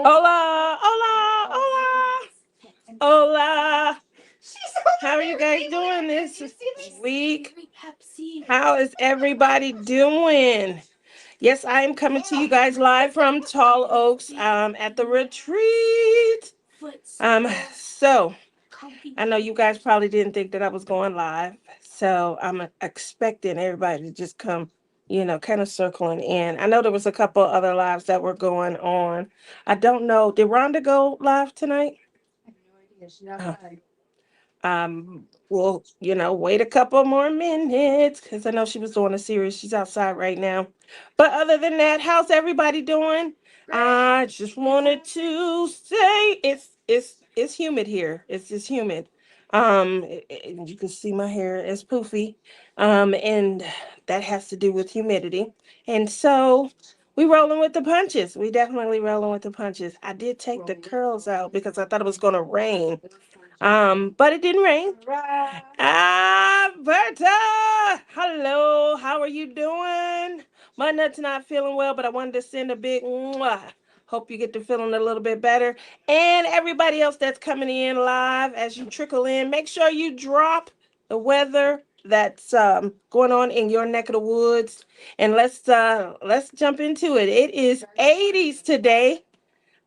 Hola, hola, hola, hola. How are you guys doing this week? How is everybody doing? Yes, I am coming to you guys live from Tall Oaks at the retreat. So I know you guys probably didn't think that I was going live. So I'm expecting everybody to just come, kind of circling in. I know there was a couple other lives that were going on. I don't know. Did Rhonda go live tonight? Oh. We'll, wait a couple more minutes because I know she was doing a series. She's outside right now. But other than that, how's everybody doing? I just wanted to say it's humid here. It's just humid. You can see my hair is poofy. And that has to do with humidity. And so we rolling with the punches. We definitely rolling with the punches. I did take the curls out because I thought it was gonna rain. But it didn't rain. Ah, Berta! Hello, how are you doing? My nut's not feeling well, but I wanted to send a big mwah. Hope you get to feeling a little bit better. And everybody else that's coming in live, as you trickle in, make sure you drop the weather that's going on in your neck of the woods. And let's jump into it. It is 80s today.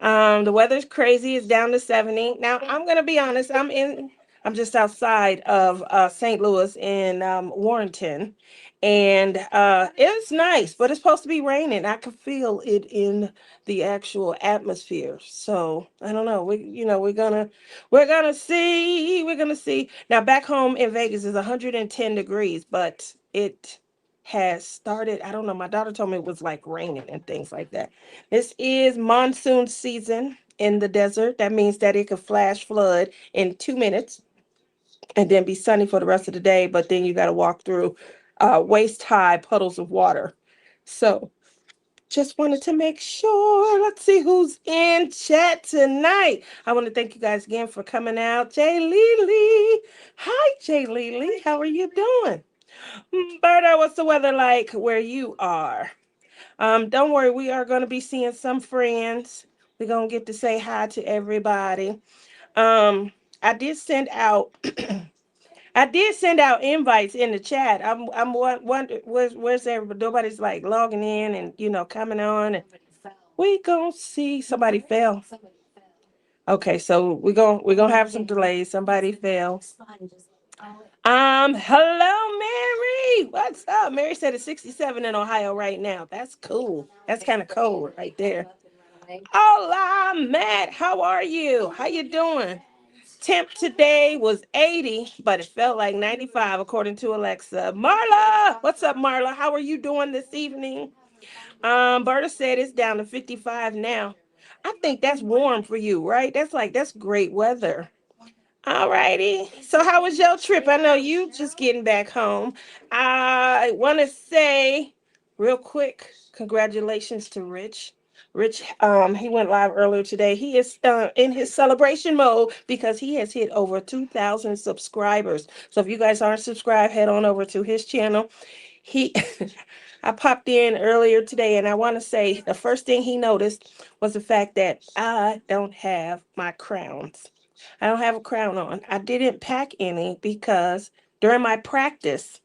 The weather's crazy. It's down to 70. Now, I'm gonna be honest. I'm just outside of St. Louis in Warrenton, and it's nice, but it's supposed to be raining. I can feel it in the actual atmosphere. So I don't know. We're gonna see. We're gonna see. Now, back home in Vegas is 110 degrees, but it has started. I don't know. My daughter told me it was like raining and things like that. This is monsoon season in the desert. That means that it could flash flood in 2 minutes and then be sunny for the rest of the day. But then you got to walk through waist high puddles of water. So just wanted to make sure. Let's see who's in chat tonight. I want to thank you guys again for coming out. Jay Lily. Hi, Jay Lily. How are you doing? Berta, what's the weather like where you are? Don't worry, we are going to be seeing some friends. We're going to get to say hi to everybody. Um, I did send out I did send out invites in the chat. I'm wondering where's everybody? Nobody's like logging in and coming on. And we gonna see somebody fell. Okay, so we're gonna have some delays. Somebody fell. Hello, Mary. What's up? Mary said it's 67 in Ohio right now. That's cool. That's kind of cold right there. Hola, Matt. How are you? How you doing? Temp today was 80, but it felt like 95 according to Alexa. Marla, what's up, Marla? How are you doing this evening? Berta said it's down to 55 now. I think that's warm for you, right? That's great weather. All righty. So how was your trip? I know you just getting back home. I want to say real quick, congratulations to Rich. Rich, he went live earlier today. He is in his celebration mode because he has hit over 2,000 subscribers. So if you guys aren't subscribed, head on over to his channel. He, I popped in earlier today, and I want to say the first thing he noticed was the fact that I don't have my crowns. I don't have a crown on. I didn't pack any because during my practice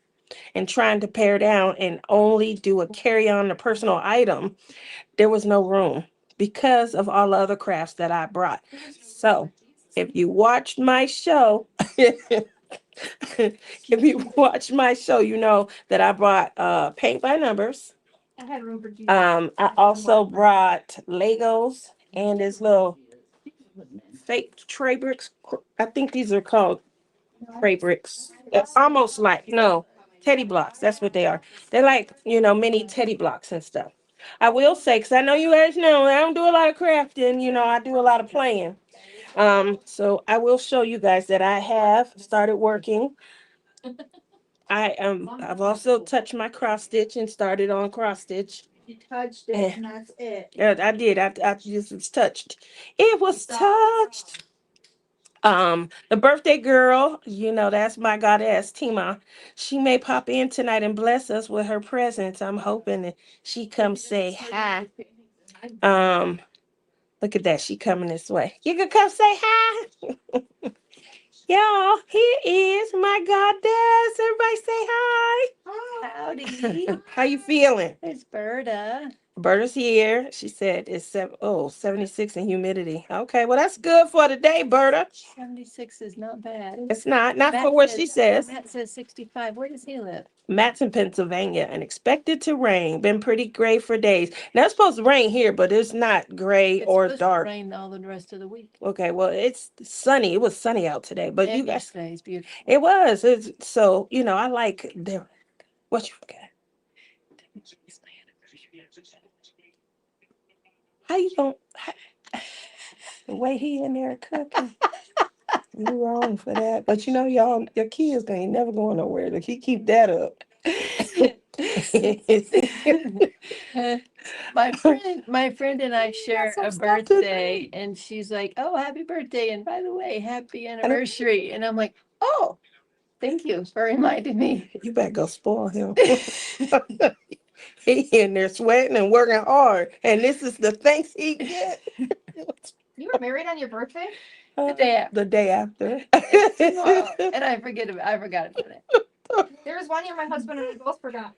and trying to pare down and only do a carry on a personal item, there was no room because of all the other crafts that I brought. So if you watched my show, if you watch my show, you know that I brought paint by numbers. I also brought Legos and this little fake tray bricks. I think these are called tray bricks. It's almost like no teddy blocks. That's what they are. They're like mini teddy blocks and stuff. I will say, because I know you guys know I don't do a lot of crafting. I do a lot of playing. So I will show you guys that I have started working. I've also touched my cross stitch and started on cross stitch. You touched it, and that's it. Yeah, I did. I just was touched. It was touched. The birthday girl, that's my goddess, Tima. She may pop in tonight and bless us with her presence. I'm hoping that she comes say hi. Um, Look at that. She coming this way. You can come say hi. Y'all, here is my goddess. Everybody say hi. Howdy. How you feeling? It's Berta. Berta's here. She said it's 76 in humidity. Okay, well that's good for today, Berta. 76 is not bad. It's not Matt for what says, she says. Matt says 65. Where does he live? Matt's in Pennsylvania and expected to rain. Been pretty gray for days. Now it's supposed to rain here, but it's not gray It's or supposed dark. to rain all the rest of the week. Okay, well it's sunny. It was sunny out today, but And you guys, yesterday is beautiful. it was. So I like the what you got. How you going the way he in there cooking? You wrong for that. But y'all, your kids they ain't never going nowhere. Like he keep that up. my friend and I share some a stuff to birthday, and she's like, "Oh, happy birthday! And by the way, happy anniversary!" And I'm like, "Oh, thank you for reminding me." You better go spoil him. He in there sweating and working hard, and this is the thanks he get. You were married on your birthday? The day after. And I forgot about it. There was one year my husband and I both forgot.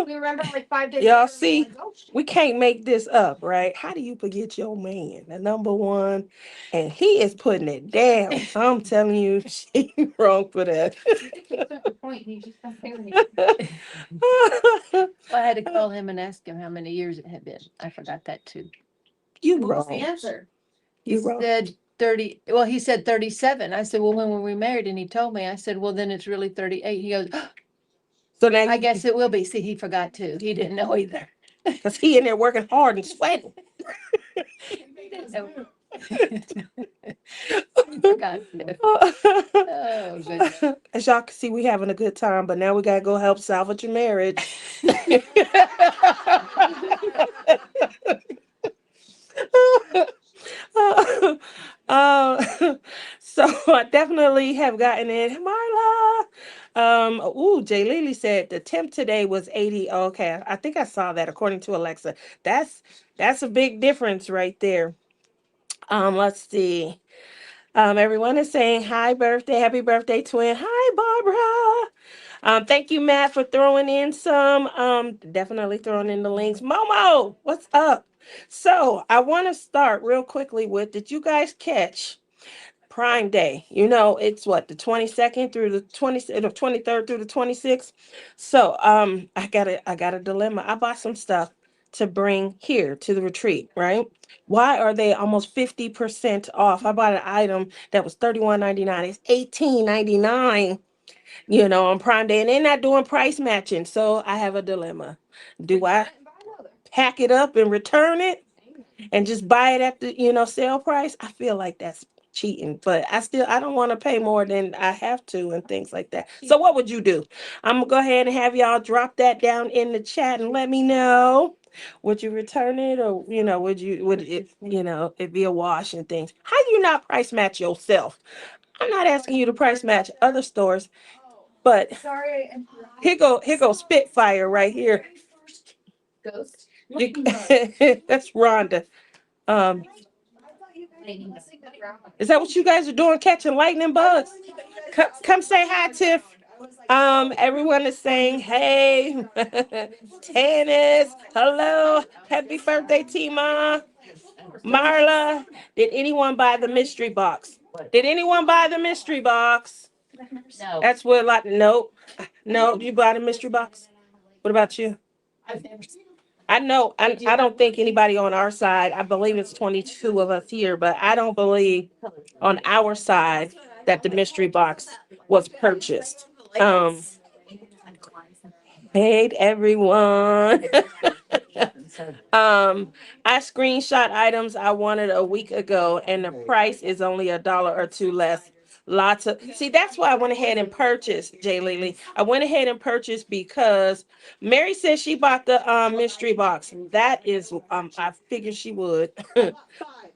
We remember like 5 days Y'all later, and we see, were like, oh, shit. we can't make this up, right? How do you forget your man, the number one, and he is putting it down? I'm telling you, she wrong for that. He did to a certain point, he just stopped doing it. Well, I had to call him and ask him how many years it had been. I forgot that too. You What was the wrong. answer? He You wrong. said 30. Well, he said 37. I said, "Well, when were we married?" And he told me. I said, "Well, then it's really 38." He goes, So now "I guess it will be." See, he forgot too. He didn't know either. because he in there working hard and sweating. He didn't know. He forgot too. Oh, goodness. As y'all can see, we having a good time, but now we gotta go help salvage your marriage. So I definitely have gotten it. Marla. Jay Lily said the temp today was 80. Okay, I think I saw that according to Alexa. That's a big difference right there. Let's see. Everyone is saying hi birthday, happy birthday, twin. Hi, Barbara. Thank you, Matt, for throwing in some. Definitely throwing in the links. Momo, what's up? So I want to start real quickly with, did you guys catch Prime Day? It's what, the 22nd through the 23rd through the 26th. So I got a dilemma. I bought some stuff to bring here to the retreat, right? Why are they almost 50% off? I bought an item that was $31.99. It's $18.99, on Prime Day, and they're not doing price matching. So I have a dilemma. Do I pack it up and return it and just buy it at the sale price? I feel like that's cheating, but I don't want to pay more than I have to and things like that. So what would you do? I'm gonna go ahead and have y'all drop that down in the chat and let me know. Would you return it, or would it be a wash and things? How do you not price match yourself? I'm not asking you to price match other stores, but Sorry. here go Spitfire right here. Ghost. That's Rhonda. Um, is that what you guys are doing? Catching lightning bugs? Come say hi, Tiff. Everyone is saying hey. Tennis. Hello. Happy birthday, Tima. Marla. Did anyone buy the mystery box? Did anyone buy the mystery box? No. That's what like nope. No, you bought a mystery box. What about you? I know I don't think anybody on our side. I believe it's 22 of us here, but I don't believe on our side that the mystery box was purchased. Hey everyone. I screenshot items I wanted a week ago, and the price is only $1 or two less. Lots of see, that's why I went ahead and purchased, Jay Lily. I went ahead and purchased because Mary said she bought the mystery box. That is I figured she would.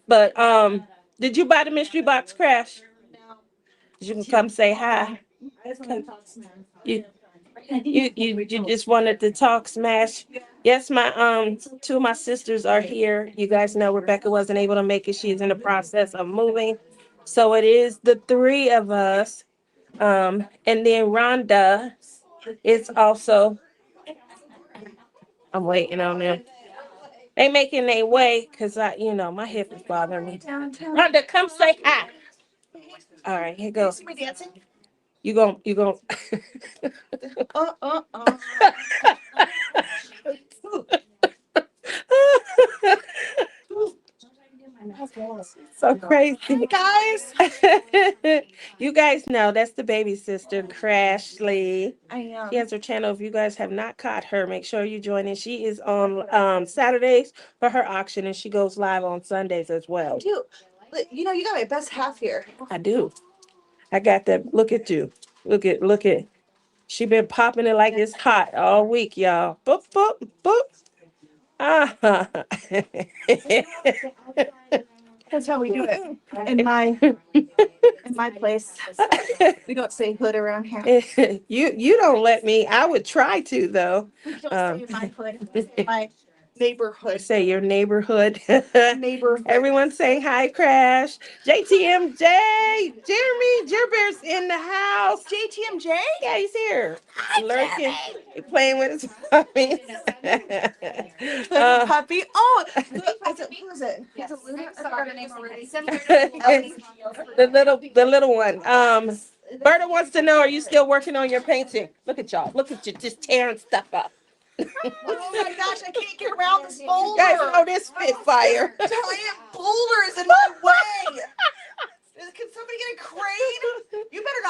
But did you buy the mystery box, Crash? You can come say hi. You, You just wanted to talk smash. Yes, my two of my sisters are here. You guys know Rebecca wasn't able to make it. She's in the process of moving. So it is the three of us. And then Rhonda is also, I'm waiting on them. They making their way because my hip is bothering me. Rhonda, come say hi. All right, here goes. We dancing? You gon' so crazy. Hey guys. You guys know that's the baby sister, Crashly. I am. She has her channel. If you guys have not caught her, make sure you join in. She is on Saturdays for her auction, and she goes live on Sundays as well. Dude, you got my best half here. I do. I got that. Look at you. Look at. She been popping it like it's hot all week, y'all. Boop, boop, boop. Ah. That's how we do it. In my place. We don't say hood around here. You don't let me. I would try to though. We don't say my hood. My neighborhood. Say your neighborhood. Neighborhood. Everyone saying hi, Crash. JTMJ. Jeremy Jerbear's in the house. JTMJ? Yeah, he's here. Lurking. He playing with his puppies. Puppy. Oh, who is it? Is it Luna? I forgot her name already. The little one. Berta wants to know, are you still working on your painting? Look at y'all. Look at you just tearing stuff up. Oh my gosh, I can't get around this boulder. You guys know this Spitfire. Giant boulder is in my way. Can somebody get a crane? You better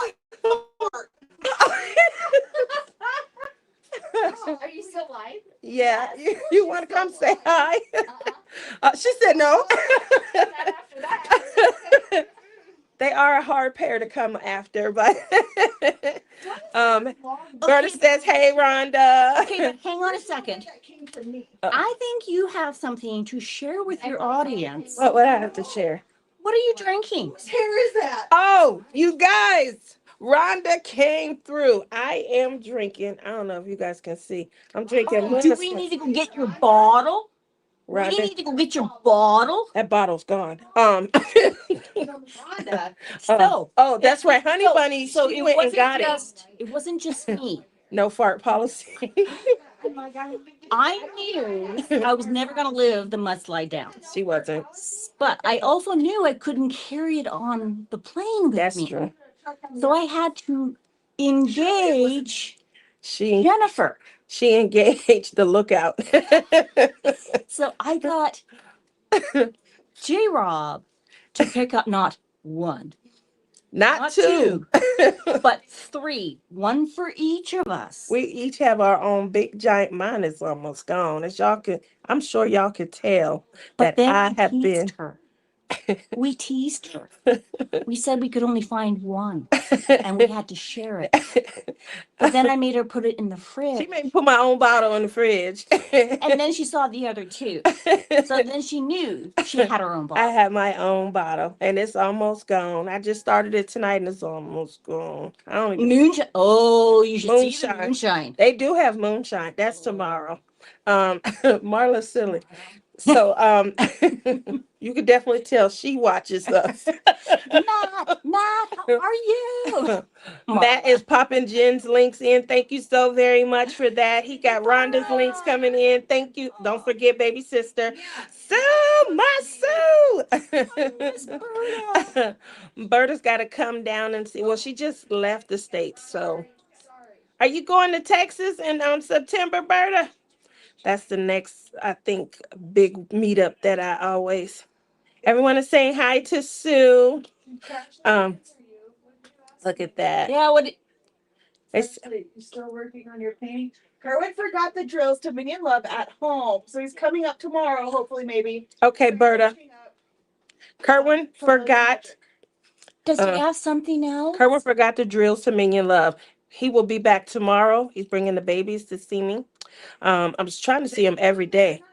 not. Are you still live? Yeah, you want to come say hi? She said no. They are a hard pair to come after, but Berta says, "Hey, Rhonda." Okay, but hang on a second. I think you have something to share with your audience. What would I have to share? What are you drinking? Whose hair is that? Oh, you guys, Rhonda came through. I am drinking. I don't know if you guys can see. I'm drinking. Do we need to go get your bottle? We Rhonda, need to go get your bottle. that bottle's gone. So, Oh, that's right, Honey Bunny. so She it went and wasn't got it. just it wasn't just me. No fart policy. I knew I was never going to live the must lie down. She wasn't. But I also knew I couldn't carry it on the plane with That's me. true. So I had to engage She Jennifer. engaged the lookout. So I got J Rob to pick up not one, Not two. but three. One for each of us. We each have our own big giant. Mine is almost gone. As y'all could, I'm sure y'all could tell But that then I we have teased been. her. We teased her. We said we could only find one and we had to share it. But then I made her put it in the She fridge. made me put my own bottle in the fridge. And then she saw the other two. So then she knew she had her own I bottle. have my own bottle, and it's almost gone. I just started it tonight, and it's almost gone. I don't even. Moonshine. Oh, you should see the Moonshine. moonshine. They do have moonshine. That's tomorrow. Marla's silly. So you could definitely tell she watches us. Matt, how are you? Matt is popping Jen's links in. Thank you so very much for that. He got Rhonda's links coming in. Thank you. Don't forget, baby sister. Sue, my Sue. Berta's got to come down and see. Well, she just left the States. So are you going to Texas in September, Berta? That's the next, I think, big meetup that I always. Everyone is saying hi to Sue. Look at that. Yeah, what? It's, You still working on your painting? Kerwin forgot the drills to Minion Love at home, so he's coming up tomorrow, hopefully, maybe. okay, Berta. Kerwin forgot. Does he have something else? Kerwin forgot the drills to Minion Love. He will be back tomorrow. He's bringing the babies to see me. I was trying to see him every day.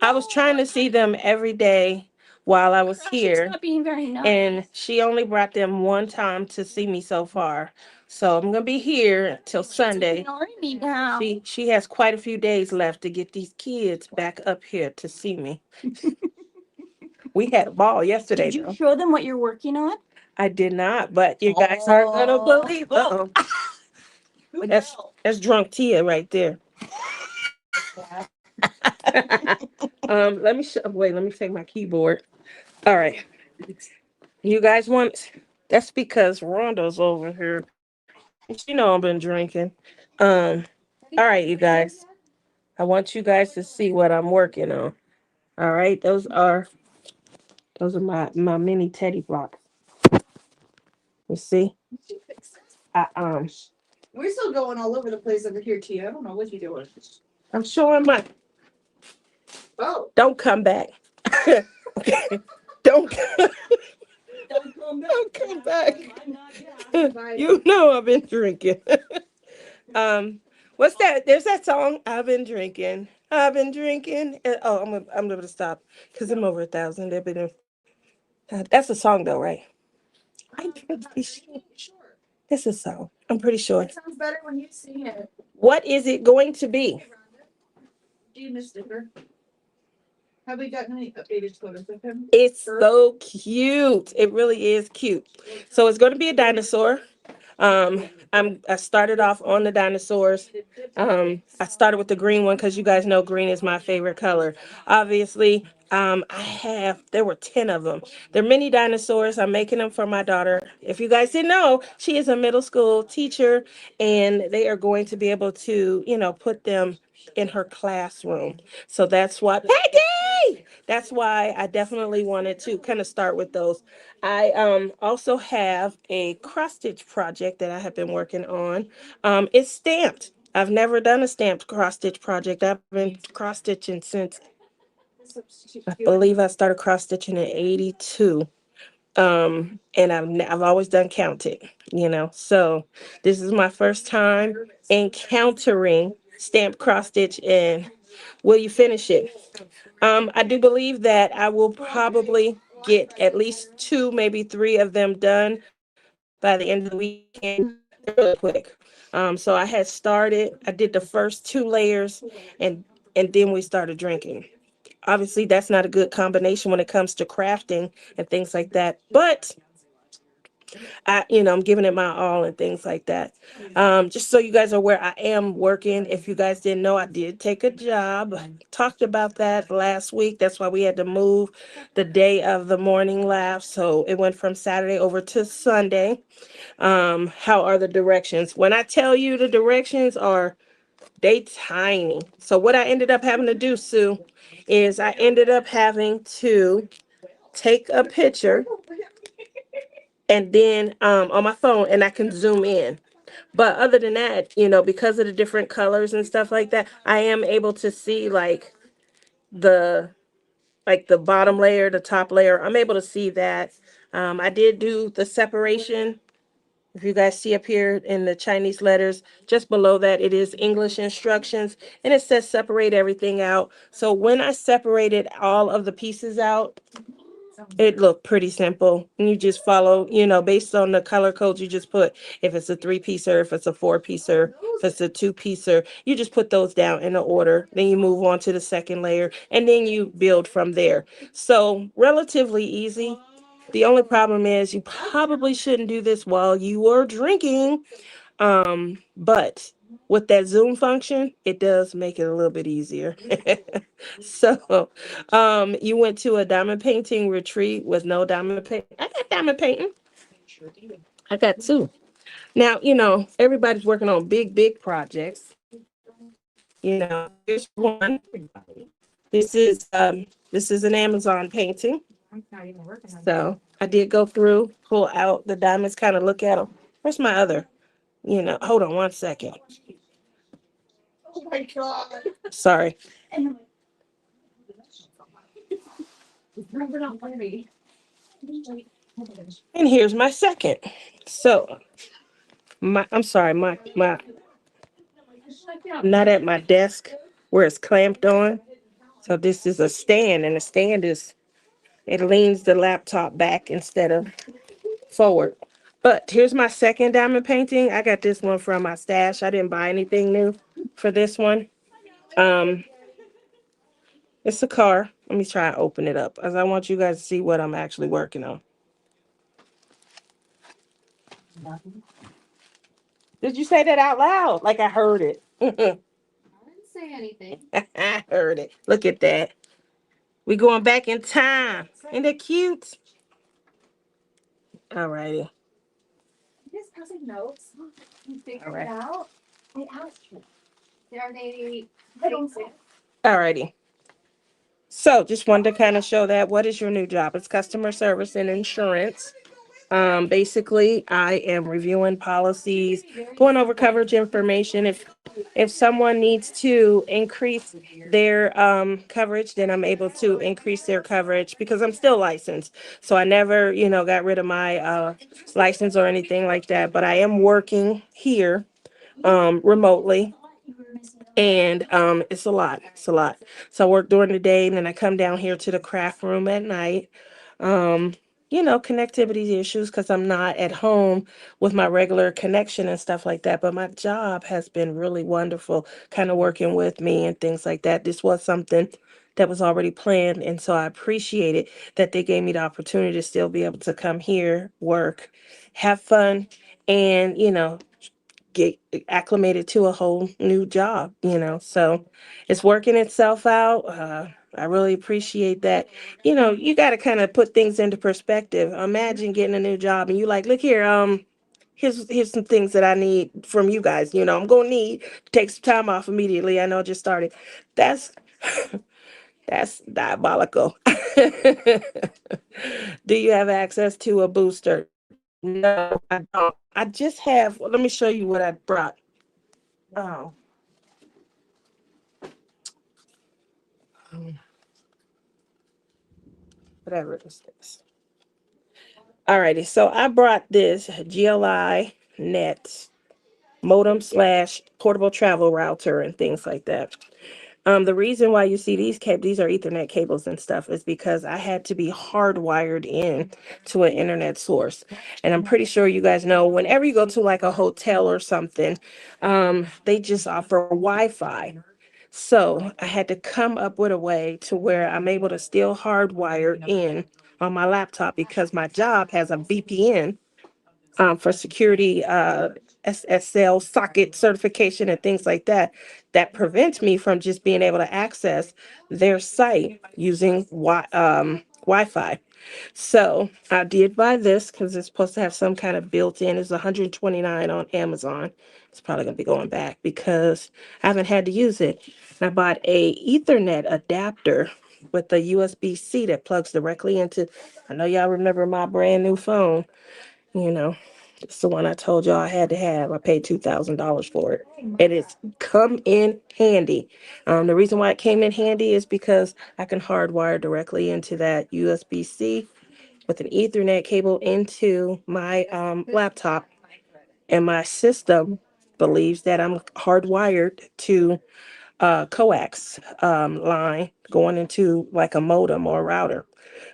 I was trying to see them every day while I was Gosh, here. it's not being very nice. And she only brought them one time to see me so far. So I'm gonna be here till Sunday. Ignoring me now. She has quite a few days left to get these kids back up here to see me. We had a ball yesterday, Did you though. show them what you're working on? I did not, but you guys aren't gonna believe. Uh-oh. That's that's drunk Tia right there. Let me wait. Let me take my keyboard. All right, you guys want? That's because Rhonda's over here. And she know I've been drinking. Um, all right, you guys. I want you guys to see what I'm working on. All right, those are my mini teddy blocks. You see? I We're still going all over the place over here, Tia. I don't know what you're doing. I'm showing my. Oh. Don't come back. Don't. Don't come back. Don't come back. I'm not back. You know I've been drinking. What's that? There's that song. I've been drinking. I've been drinking. Oh, I'm gonna stop because I'm over 1,000. They've been. That's a song though, right? I'm pretty sure. It's a song. I'm pretty sure. It sounds better when you sing it. What is it going to be? Do you miss Sticker? Have we gotten any updated photos of him? It's so cute. It really is cute. So it's going to be a dinosaur. I started off on the dinosaurs. I started with the green one because you guys know green is my favorite color. Obviously, there were 10 of them. They're mini dinosaurs. I'm making them for my daughter. If you guys didn't know, she is a middle school teacher, and they are going to be able to, put them in her classroom. So that's why, Peggy! That's why I definitely wanted to kind of start with those. I also have a cross stitch project that I have been working on. It's stamped. I've never done a stamped cross stitch project. I've been cross stitching since I believe I started cross stitching in '82. And I've always done counted, So this is my first time encountering stamped cross stitch. And will you finish it? I do believe that I will probably get at least 2, maybe 3 of them done by the end of the weekend. They're really quick. So I had started. I did the first 2 layers, and then we started drinking. Obviously, that's not a good combination when it comes to crafting and things like that. But I'm giving it my all and things like that. Just so you guys are aware, I am working. If you guys didn't know, I did take a job. I talked about that last week. That's why we had to move the day of the morning laugh. So it went from Saturday over to Sunday. How are the directions? When I tell you the directions are, they tiny. So what I ended up having to do, Sue, is I ended up having to take a picture and then on my phone, and I can zoom in. But other than that, because of the different colors and stuff like that, I am able to see the the bottom layer, the top layer. I'm able to see that. I did do the separation. If you guys see up here in the Chinese letters, just below that, it is English instructions, and it says separate everything out. So when I separated all of the pieces out, it looked pretty simple. And you just follow, based on the color codes, you just put if it's a 3-piecer, if it's a 4-piecer, if it's a 2-piecer, you just put those down in the order. Then you move on to the second layer, and then you build from there. So relatively easy. The only problem is you probably shouldn't do this while you are drinking. But with that zoom function, it does make it a little bit easier. So, you went to a diamond painting retreat with no diamond paint. I got diamond painting. I got 2. Now, everybody's working on big projects. Here's one. This is an Amazon painting. So I did go through, pull out the diamonds, kind of look at them. Where's my other? Hold on one second. Oh my God. Sorry. And here's my second. So I'm sorry, I'm not at my desk where it's clamped on. So this is a stand, and the stand is It leans the laptop back instead of forward. But here's my second diamond painting. I got this one from my stash. I didn't buy anything new for this one. Um, it's a car. Let me try and open it up as I want you guys to see what I'm actually working on. Did you say that out loud? Like I heard it. I didn't say anything. I heard it. Look at that. We going back in time. Ain't that cute? All righty. His cousin knows. He figured All right. it out. I asked him. Are they fixing? All righty. So just wanted to kind of show that. What is your new job? It's customer service and insurance. Basically, I am reviewing policies, going over coverage information. If someone needs to increase their coverage, then I'm able to increase their coverage because I'm still licensed. So I never, got rid of my license or anything like that. But I am working here remotely. And it's a lot. It's a lot. So I work during the day and then I come down here to the craft room at night. Um, connectivity issues because I'm not at home with my regular connection and stuff like that. But my job has been really wonderful, kind of working with me and things like that. This was something that was already planned. And so I appreciate it that they gave me the opportunity to still be able to come here, work, have fun, and, get acclimated to a whole new job. So it's working itself out. I really appreciate that. You got to kind of put things into perspective. Imagine getting a new job and you like, look here, here's some things that I need from you guys. I'm gonna need to take some time off immediately. I know I just started. That's that's diabolical. Do you have access to a booster? No, I don't. I just have, well, let me show you what I brought. Oh, whatever it is. Alrighty, so I brought this GLI net modem slash portable travel router and things like that. The reason why you see these are Ethernet cables and stuff is because I had to be hardwired in to an internet source. And I'm pretty sure you guys know whenever you go to like a hotel or something, they just offer Wi-Fi. So I had to come up with a way to where I'm able to still hardwire in on my laptop because my job has a VPN for security, SSL socket certification and things like that, that prevents me from just being able to access their site using Wi-Fi. So I did buy this because it's supposed to have some kind of built-in. It's 129 on Amazon. It's probably gonna be going back because I haven't had to use it. And I bought a Ethernet adapter with a USB-C that plugs directly into. I know y'all remember my brand new phone. You know, it's the one I told y'all I had to have. I paid $2,000 for it. And it's come in handy. The reason why it came in handy is because I can hardwire directly into that USB-C with an Ethernet cable into my laptop. And my system believes that I'm hardwired to coax line going into like a modem or a router.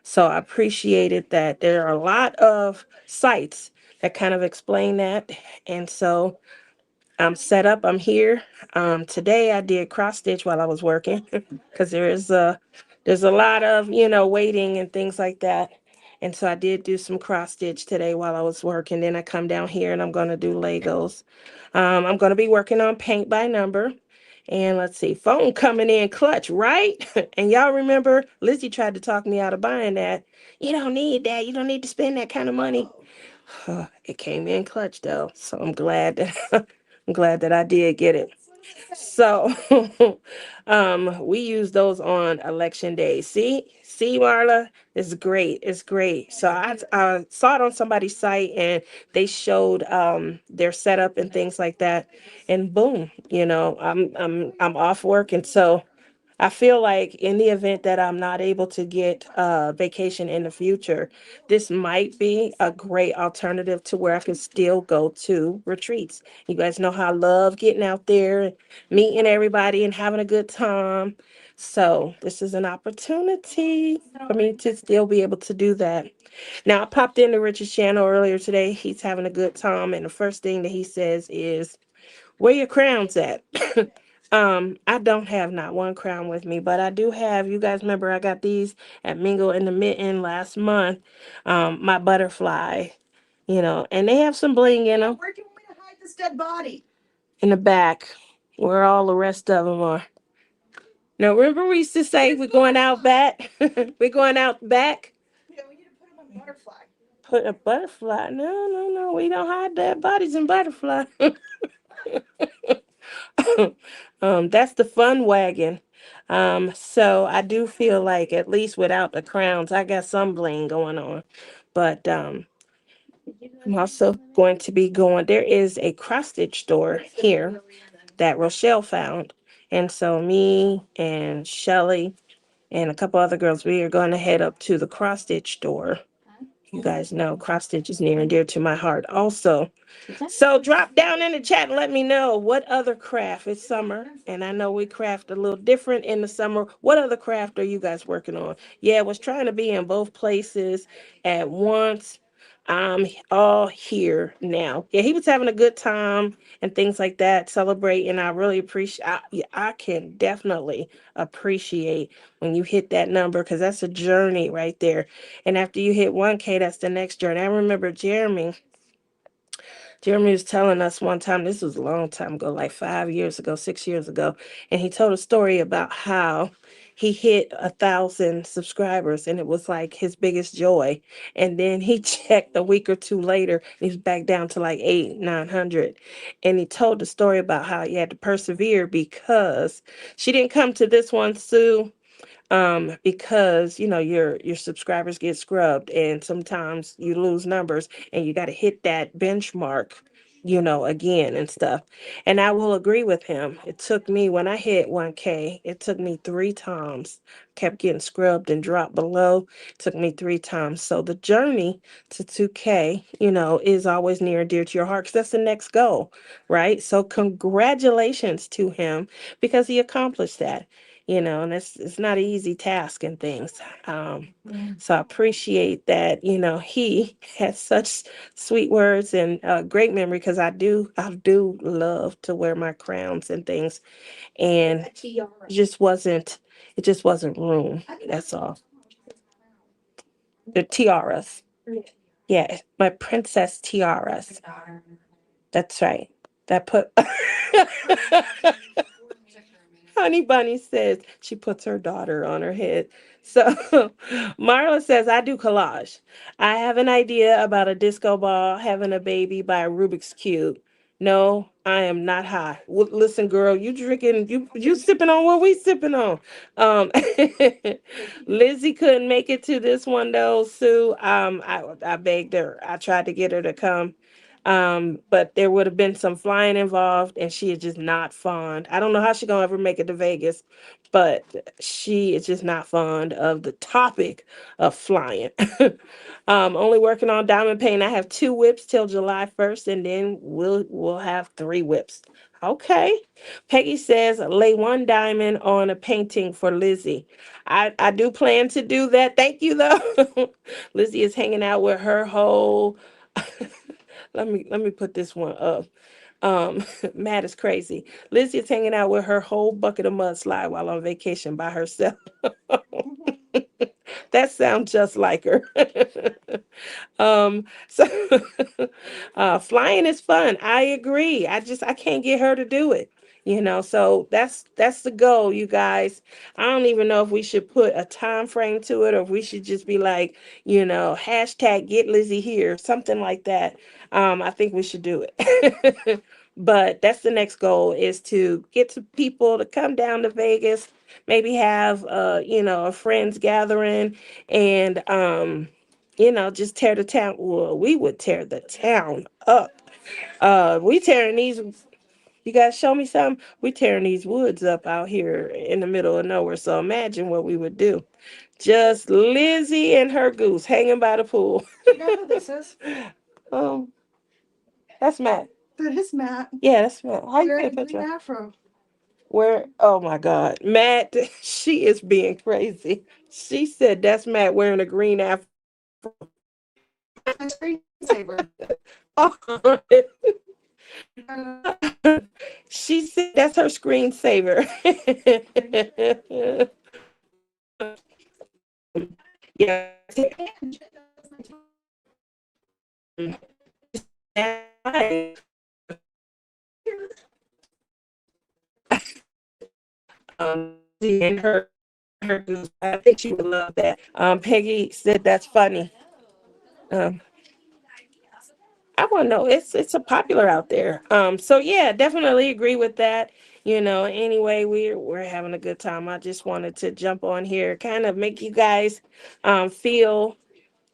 So I appreciated that. There are a lot of sites that kind of explain that. And so I'm set up. I'm here. Today I did cross stitch while I was working because there's a lot of waiting and things like that. And so I did do some cross stitch today while I was working. Then I come down here and I'm gonna do Legos. I'm gonna be working on paint by number. And let's see, phone coming in clutch, right? And y'all remember Lizzie tried to talk me out of buying that. You don't need that. You don't need to spend that kind of money. It came in clutch though, so I'm glad that I'm glad that I did get it. So, we use those on election day. See, Marla, it's great. It's great. So I saw it on somebody's site and they showed their setup and things like that, and boom, I'm off work, and so I feel like in the event that I'm not able to get vacation in the future, this might be a great alternative to where I can still go to retreats. You guys know how I love getting out there, meeting everybody and having a good time. So this is an opportunity for me to still be able to do that. Now I popped into Richard's channel earlier today. He's having a good time, and the first thing that he says is, "Where your crowns at?" I don't have not one crown with me, but I do have, you guys remember I got these at Mingle in the Mitten last month. My butterfly, and they have some bling in them. Where do you want me to hide this dead body? In the back, where all the rest of them are. Now, remember we used to say we're going out back? We're going out back? Yeah, we need to put him on butterfly. Put a butterfly? No, no, no. We don't hide dead bodies in butterfly. That's the fun wagon. So I do feel like at least without the crowns, I got some bling going on. But I'm also going to be going. There is a cross stitch store here that Rochelle found, and so me and Shelly and a couple other girls, we are going to head up to the cross stitch store. You guys know cross stitch is near and dear to my heart also. So drop down in the chat and let me know what other craft. It's summer, and I know we craft a little different in the summer. What other craft are you guys working on? Yeah, I was trying to be in both places at once. I'm all here now. Yeah, he was having a good time and things like that, celebrating. I really appreciate. I can definitely appreciate when you hit that number, because that's a journey right there. And after you hit 1K, that's the next journey. I remember Jeremy was telling us one time, this was a long time ago, like 5 years ago, 6 years ago, and he told a story about how he hit 1,000 subscribers, and it was like his biggest joy. And then he checked a week or two later, and he's back down to like 900. And he told the story about how he had to persevere because she didn't come to this one, Sue, because your subscribers get scrubbed, and sometimes you lose numbers, and you got to hit that benchmark again and stuff. And I will agree with him. It took me, when I hit 1K, it took me 3 times. Kept getting scrubbed and dropped below. It took me 3 times. So the journey to 2K, is always near and dear to your heart, because that's the next goal, right? So congratulations to him, because he accomplished that. And it's not an easy task and things. So I appreciate that, he has such sweet words and great memory, because I do love to wear my crowns and things. And it just wasn't room. That's all. The tiaras. Yeah, my princess tiaras. That's right. That put Honey Bunny says she puts her daughter on her head. So Marla says, I do collage. I have an idea about a disco ball having a baby by a Rubik's Cube. No, I am not high. Listen, girl, you drinking, you sipping on what we sipping on. Um, Lizzie couldn't make it to this one though, Sue. I begged her. I tried to get her to come. But there would have been some flying involved, and she is just not fond. I don't know how she gonna ever make it to Vegas, but she is just not fond of the topic of flying. Only working on diamond paint. I have 2 whips till July 1st, and then we'll have 3 whips. Okay. Peggy says, lay 1 diamond on a painting for Lizzie. I do plan to do that. Thank you though. Lizzie is hanging out with her whole let me put this one up. Matt is crazy. Lizzie is hanging out with her whole bucket of mudslide while on vacation by herself. That sounds just like her. So flying is fun. I agree. I can't get her to do it. So that's the goal, you guys. I don't even know if we should put a time frame to it, or if we should just be like, hashtag get Lizzie here, something like that. I think we should do it. But that's the next goal, is to get to people to come down to Vegas, maybe have a friends gathering, and just tear the town. Well, we would tear the town up. We tearing these. You guys show me something. We tearing these woods up out here in the middle of nowhere. So imagine what we would do. Just Lizzie and her goose hanging by the pool. Do you know who this is? That's Matt. That is Matt. Yeah, that's Matt. How you Wearing get a a picture? green afro. Where? Oh my God, Matt, she is being crazy. She said that's Matt wearing a green afro. My screensaver. She said that's her screensaver. Yeah. And her, I think she would love that. Peggy said that's funny. Um, I want to know. It's a popular out there. So yeah, definitely agree with that. Anyway, we're having a good time. I just wanted to jump on here, kind of make you guys feel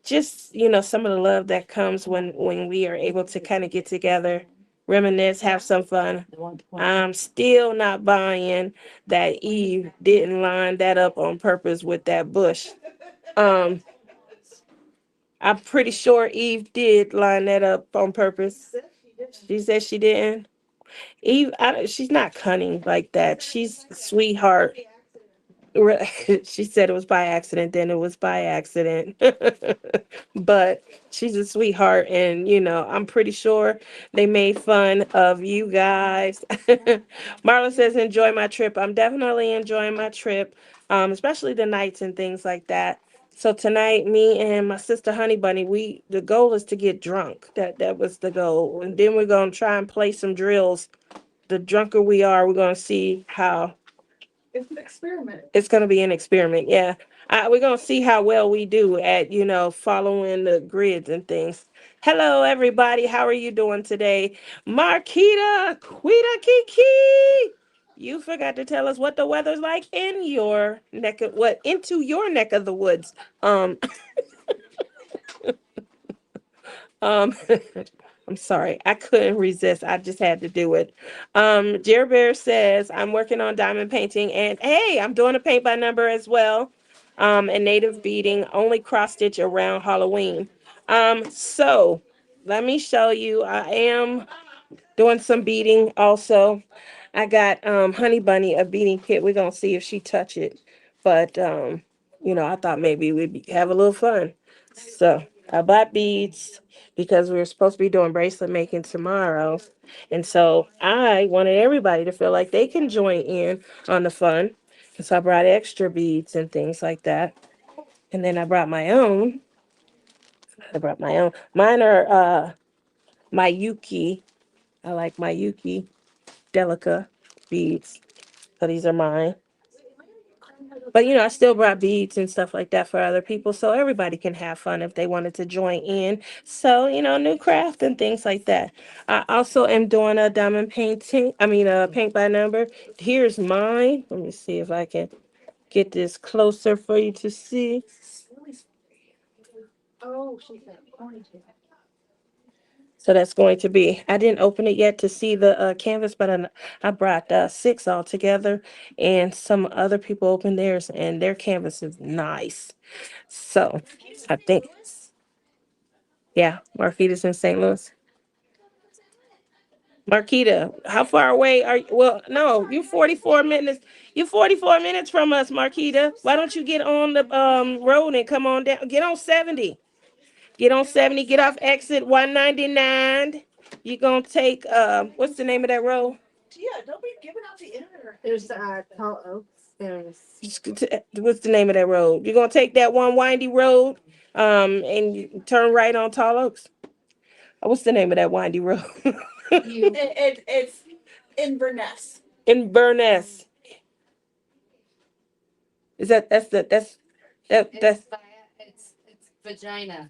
just some of the love that comes when we are able to kind of get together, reminisce, have some fun. I'm still not buying that Eve didn't line that up on purpose with that bush. Um, I'm pretty sure Eve did line that up on purpose. She said she didn't. Eve, she's not cunning like that. She's a sweetheart. She said it was by accident, then it was by accident. But she's a sweetheart, and I'm pretty sure they made fun of you guys. Marla says, enjoy my trip. I'm definitely enjoying my trip, especially the nights and things like that. So tonight, me and my sister Honey Bunny, the goal is to get drunk. That was the goal. And then we're gonna try and play some drills. The drunker we are, we're gonna see how It's an experiment. it's going to be an experiment. Yeah. We're going to see how well we do at, following the grids and things. Hello, everybody. How are you doing today? Marquita, Quita Kiki. You forgot to tell us what the weather's like in your into your neck of the woods. Um, Um, I'm sorry, I couldn't resist. I just had to do it. Jer Bear says I'm working on diamond painting, and hey, I'm doing a paint by number as well. And native beading, only cross stitch around Halloween. So let me show you. I am doing some beading also. I got Honey Bunny a beading kit. We're gonna see if she touch it, but I thought maybe have a little fun. So I bought beads because we were supposed to be doing bracelet making tomorrow, and so I wanted everybody to feel like they can join in on the fun. And so I brought extra beads and things like that, and then I brought my own. I brought my own. Mine are my Yuki. I like my Yuki Delica beads. So these are mine. But I still brought beads and stuff like that for other people so everybody can have fun if they wanted to join in. So, new craft and things like that. I also am doing a diamond painting, a paint by number. Here's mine. Let me see if I can get this closer for you to see. Oh, she's got ponytail. So that's going to be, I didn't open it yet to see the canvas, but I brought 6 all together, and some other people opened theirs, and their canvas is nice. So I think, yeah, Marquita's in St. Louis. Marquita, how far away are you? Well, no, you 44 minutes. You 44 minutes from us, Marquita. Why don't you get on the road and come on down? Get on 70. Get on 70, get off exit 199. You're gonna take what's the name of that road? Yeah, don't be giving out the inner. There's tall oaks. There's What's the name of that road? You're gonna take that one windy road, and you turn right on Tall Oaks. What's the name of that windy road? you. It's Inverness. In Burness. Is that's It's vagina.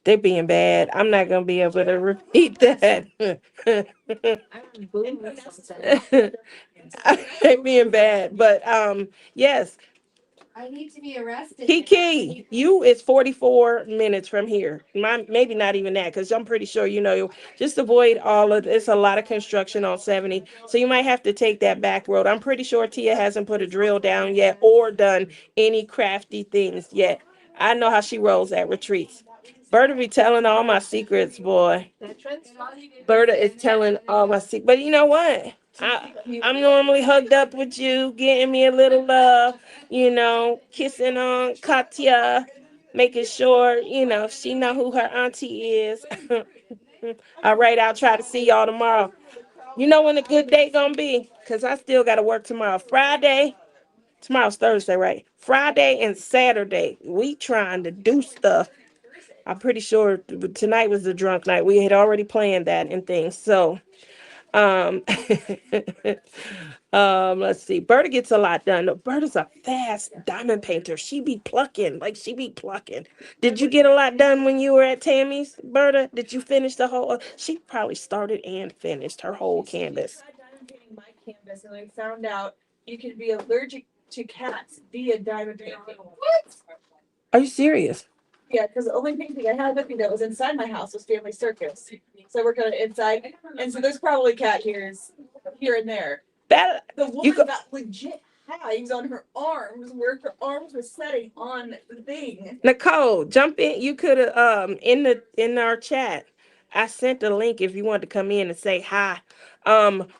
they're being bad. I'm not gonna be able to repeat that. I'm boom or something. They're being bad, but yes, I need to be arrested. Kiki, you is 44 minutes from here. Maybe not even that, because I'm pretty sure just avoid all of it's a lot of construction on 70. So you might have to take that back road. I'm pretty sure Tia hasn't put a drill down yet or done any crafty things yet. I know how she rolls at retreats. Berta be telling all my secrets, boy. Berta is telling all my secrets. But you know what? I'm normally hugged up with you, getting me a little love, kissing on Katya, making sure, she know who her auntie is. All right, I'll try to see y'all tomorrow. You know when a good day gonna be? Because I still got to work tomorrow. Tomorrow's Thursday, right? Friday and Saturday, we trying to do stuff. I'm pretty sure tonight was the drunk night. We had already planned that and things. So, um, let's see. Berta gets a lot done. Berta's a fast diamond painter. She be plucking, like she be plucking. Did you get a lot done when you were at Tammy's, Berta? Did you finish the whole? She probably started and finished her whole canvas. Diamond painting my canvas, and I found out you can be allergic to cats via diamond painting. What? Are you serious? Yeah, because the only painting I had with me that was inside my house was Family Circus. So I worked on it inside, and so there's probably cat ears here and there. That The woman got legit tags on her arms where her arms were setting on the thing. Nicole, jump in. You could have in our chat. I sent a link if you wanted to come in and say hi.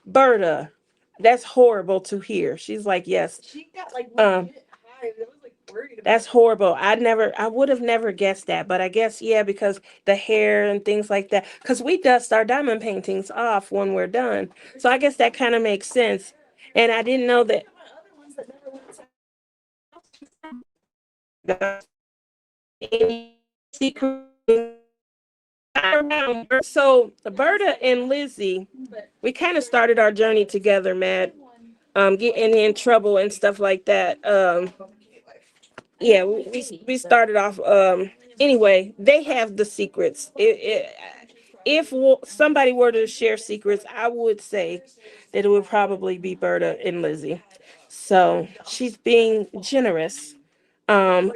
Berta, that's horrible to hear. She's like, yes. She got like legit hives. I was like worried about That's horrible. I would have never guessed that, but I guess yeah, because the hair and things like that. Because we dust our diamond paintings off when we're done, so I guess that kind of makes sense. And I didn't know that. other ones that never went inside. Any secret. So Berta and Lizzie, we kind of started our journey together, Matt. Getting in trouble and stuff like that. Yeah, we started off. Anyway, they have the secrets. If somebody were to share secrets, I would say that it would probably be Berta and Lizzie. So she's being generous. Um,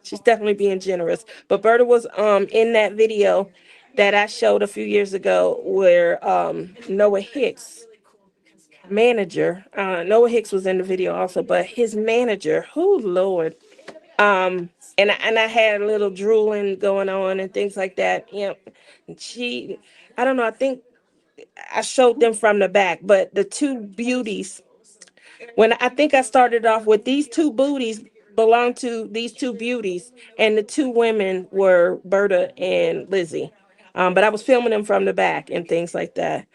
she's definitely being generous. But Berta was in that video that I showed a few years ago where Noah Hicks manager, Noah Hicks was in the video also, but his manager, who Lord, and I had a little drooling going on and things like that. I don't know. I think I showed them from the back, but the two beauties. When I think I started off with these two booties belong to these two beauties, and the two women were Berta and Lizzie. But I was filming them from the back and things like that.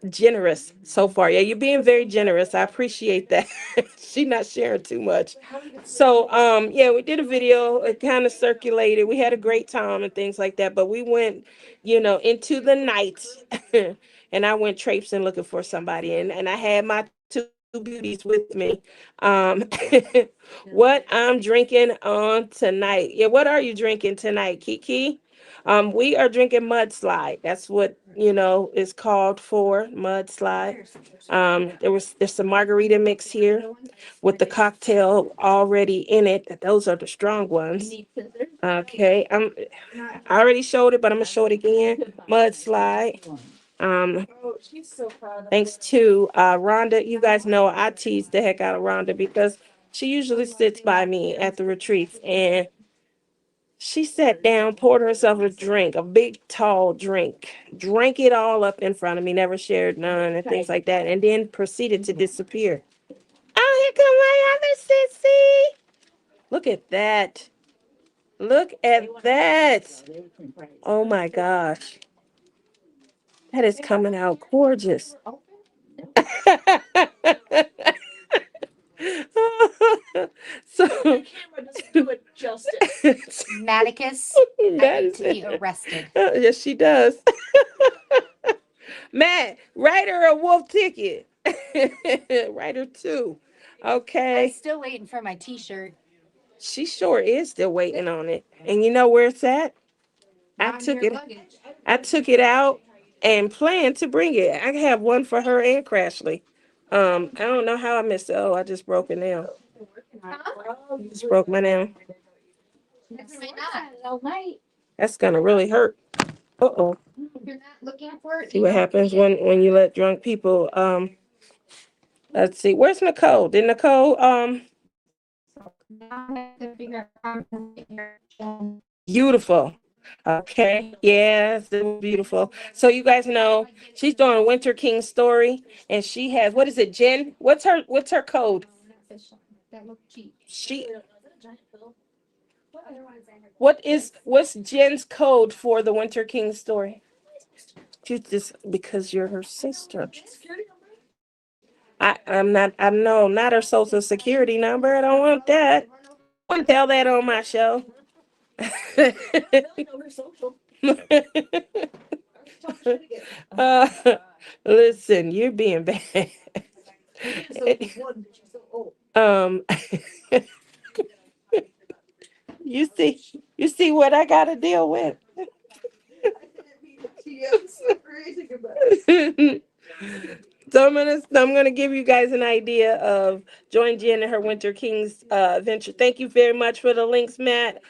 Generous so far. Yeah, you're being very generous. I appreciate that. She not sharing too much. So yeah, we did a video. It kind of circulated. We had a great time and things like that. But we went, into the night, and I went traipsing looking for somebody, and I had my two beauties with me. Um, what I'm drinking on tonight. Yeah, what are you drinking tonight, Kiki? We are drinking mudslide. That's what is called for mudslide. There's some margarita mix here with the cocktail already in it. Those are the strong ones. Okay, I already showed it, but I'm gonna show it again. Mudslide. She's so proud of Thanks to Rhonda. You guys know I tease the heck out of Rhonda because she usually sits by me at the retreats, and she sat down, poured herself a drink, a big tall drink, drank it all up in front of me, never shared none and things like that, and then proceeded to disappear. Oh, here come my other sissy. Look at that. Look at that. Oh my gosh. That is coming out gorgeous. So the camera doesn't do it justice. Maticus, I need to be arrested. Yes, she does. Matt, write her a wolf ticket. Write her two. I'm Okay. still waiting for my T-shirt. She sure is still waiting on it. And you know where it's at? I Not in took your it. luggage. I took it out and planned to bring it. I have one for her and Crashly. I don't know how I missed it. Oh, I just broke it now. Just broke my nail. Why not? All night. That's gonna really hurt. Uh-oh. You're not looking for it. See what happens when you let drunk people let's see. Where's Nicole? Did Nicole Now I have to figure out how to get your Beautiful. Okay. Yes, it was beautiful. So you guys know she's doing Winter King story, and she has, what is it, Jen? What's her code? That looked cheap. She what's Jen's code for the Winter King story? You just because you're her sister. I'm not. I'm no, not her social security number. I don't want that. I wouldn't tell that on my show. uh, listen, you're being bad. um, you see what I got to deal with. So I'm gonna give you guys an idea of Join Jen and her Winter Kings adventure. Thank you very much for the links, Matt.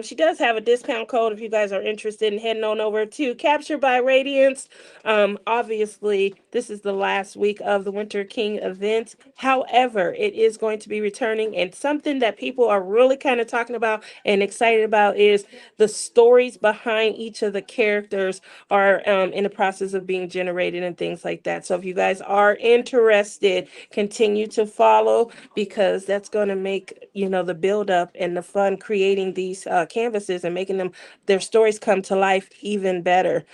She does have a discount code if you guys are interested in heading on over to Capture by Radiance. Obviously, this is the last week of the Winter King event. However, it is going to be returning, and something that people are really kind of talking about and excited about is the stories behind each of the characters are in the process of being generated and things like that. So if you guys are interested, continue to follow because that's going to make, the build up and the fun creating these canvases and making their stories come to life even better.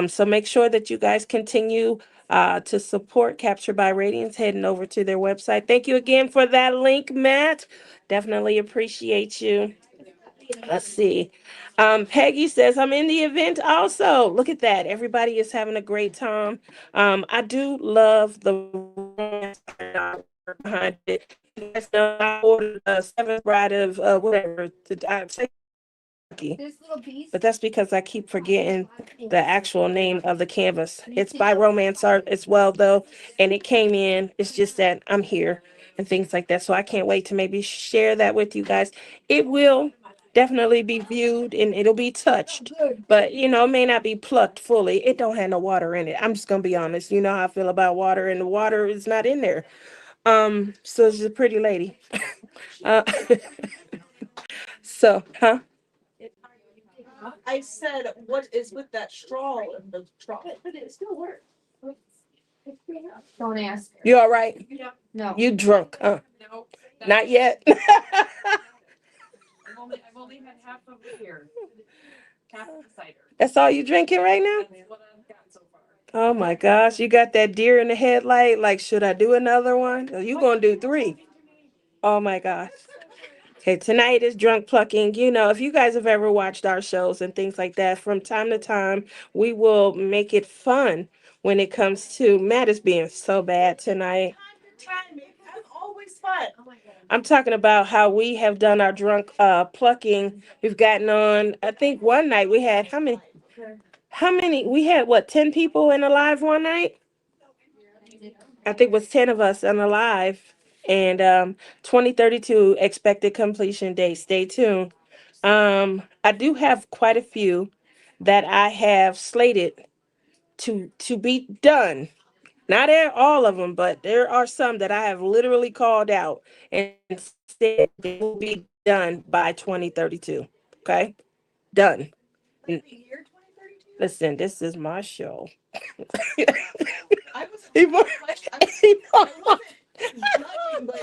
So make sure that you guys continue to support Capture by Radiance, heading over to their website. Thank you again for that link, Matt. Definitely appreciate you. Let's see. Peggy says, I'm in the event also. Look at that. Everybody is having a great time. I do love the romance behind it. You guys know I ordered a seventh bride of whatever. But that's because I keep forgetting the actual name of the canvas. It's by Romance Art as well, though, and it came in. It's just that I'm here and things like that. So I can't wait to maybe share that with you guys. It will definitely be viewed and it'll be touched, but it may not be plucked fully. It don't have no water in it. I'm just gonna be honest. You know how I feel about water, and the water is not in there. So she's a pretty lady. uh, huh? I said, what is with that straw in the trough? But it still works. Don't ask. You all right? No. You drunk? No, Not yet. I've only had half of it here. Half of the cider. That's all you drinking right now? That's what I've got so far. Oh my gosh, you got that deer in the headlight. Like, should I do another one? Or you gonna do 3? Oh my gosh. Okay, tonight is drunk plucking. If you guys have ever watched our shows and things like that, from time to time, we will make it fun when it comes to Matt is being so bad tonight. I'm always fun. I'm talking about how we have done our drunk plucking. We've gotten on, I think one night we had how many we had, what, 10 people in a live one night? I think it was 10 of us on a live. And 2032 expected completion date. Stay tuned. I do have quite a few that I have slated to be done. Not all of them, but there are some that I have literally called out and said they will be done by 2032. Okay? Done. Like the year 2032? Listen, this is my show. I was He wa- I wasn't judging, but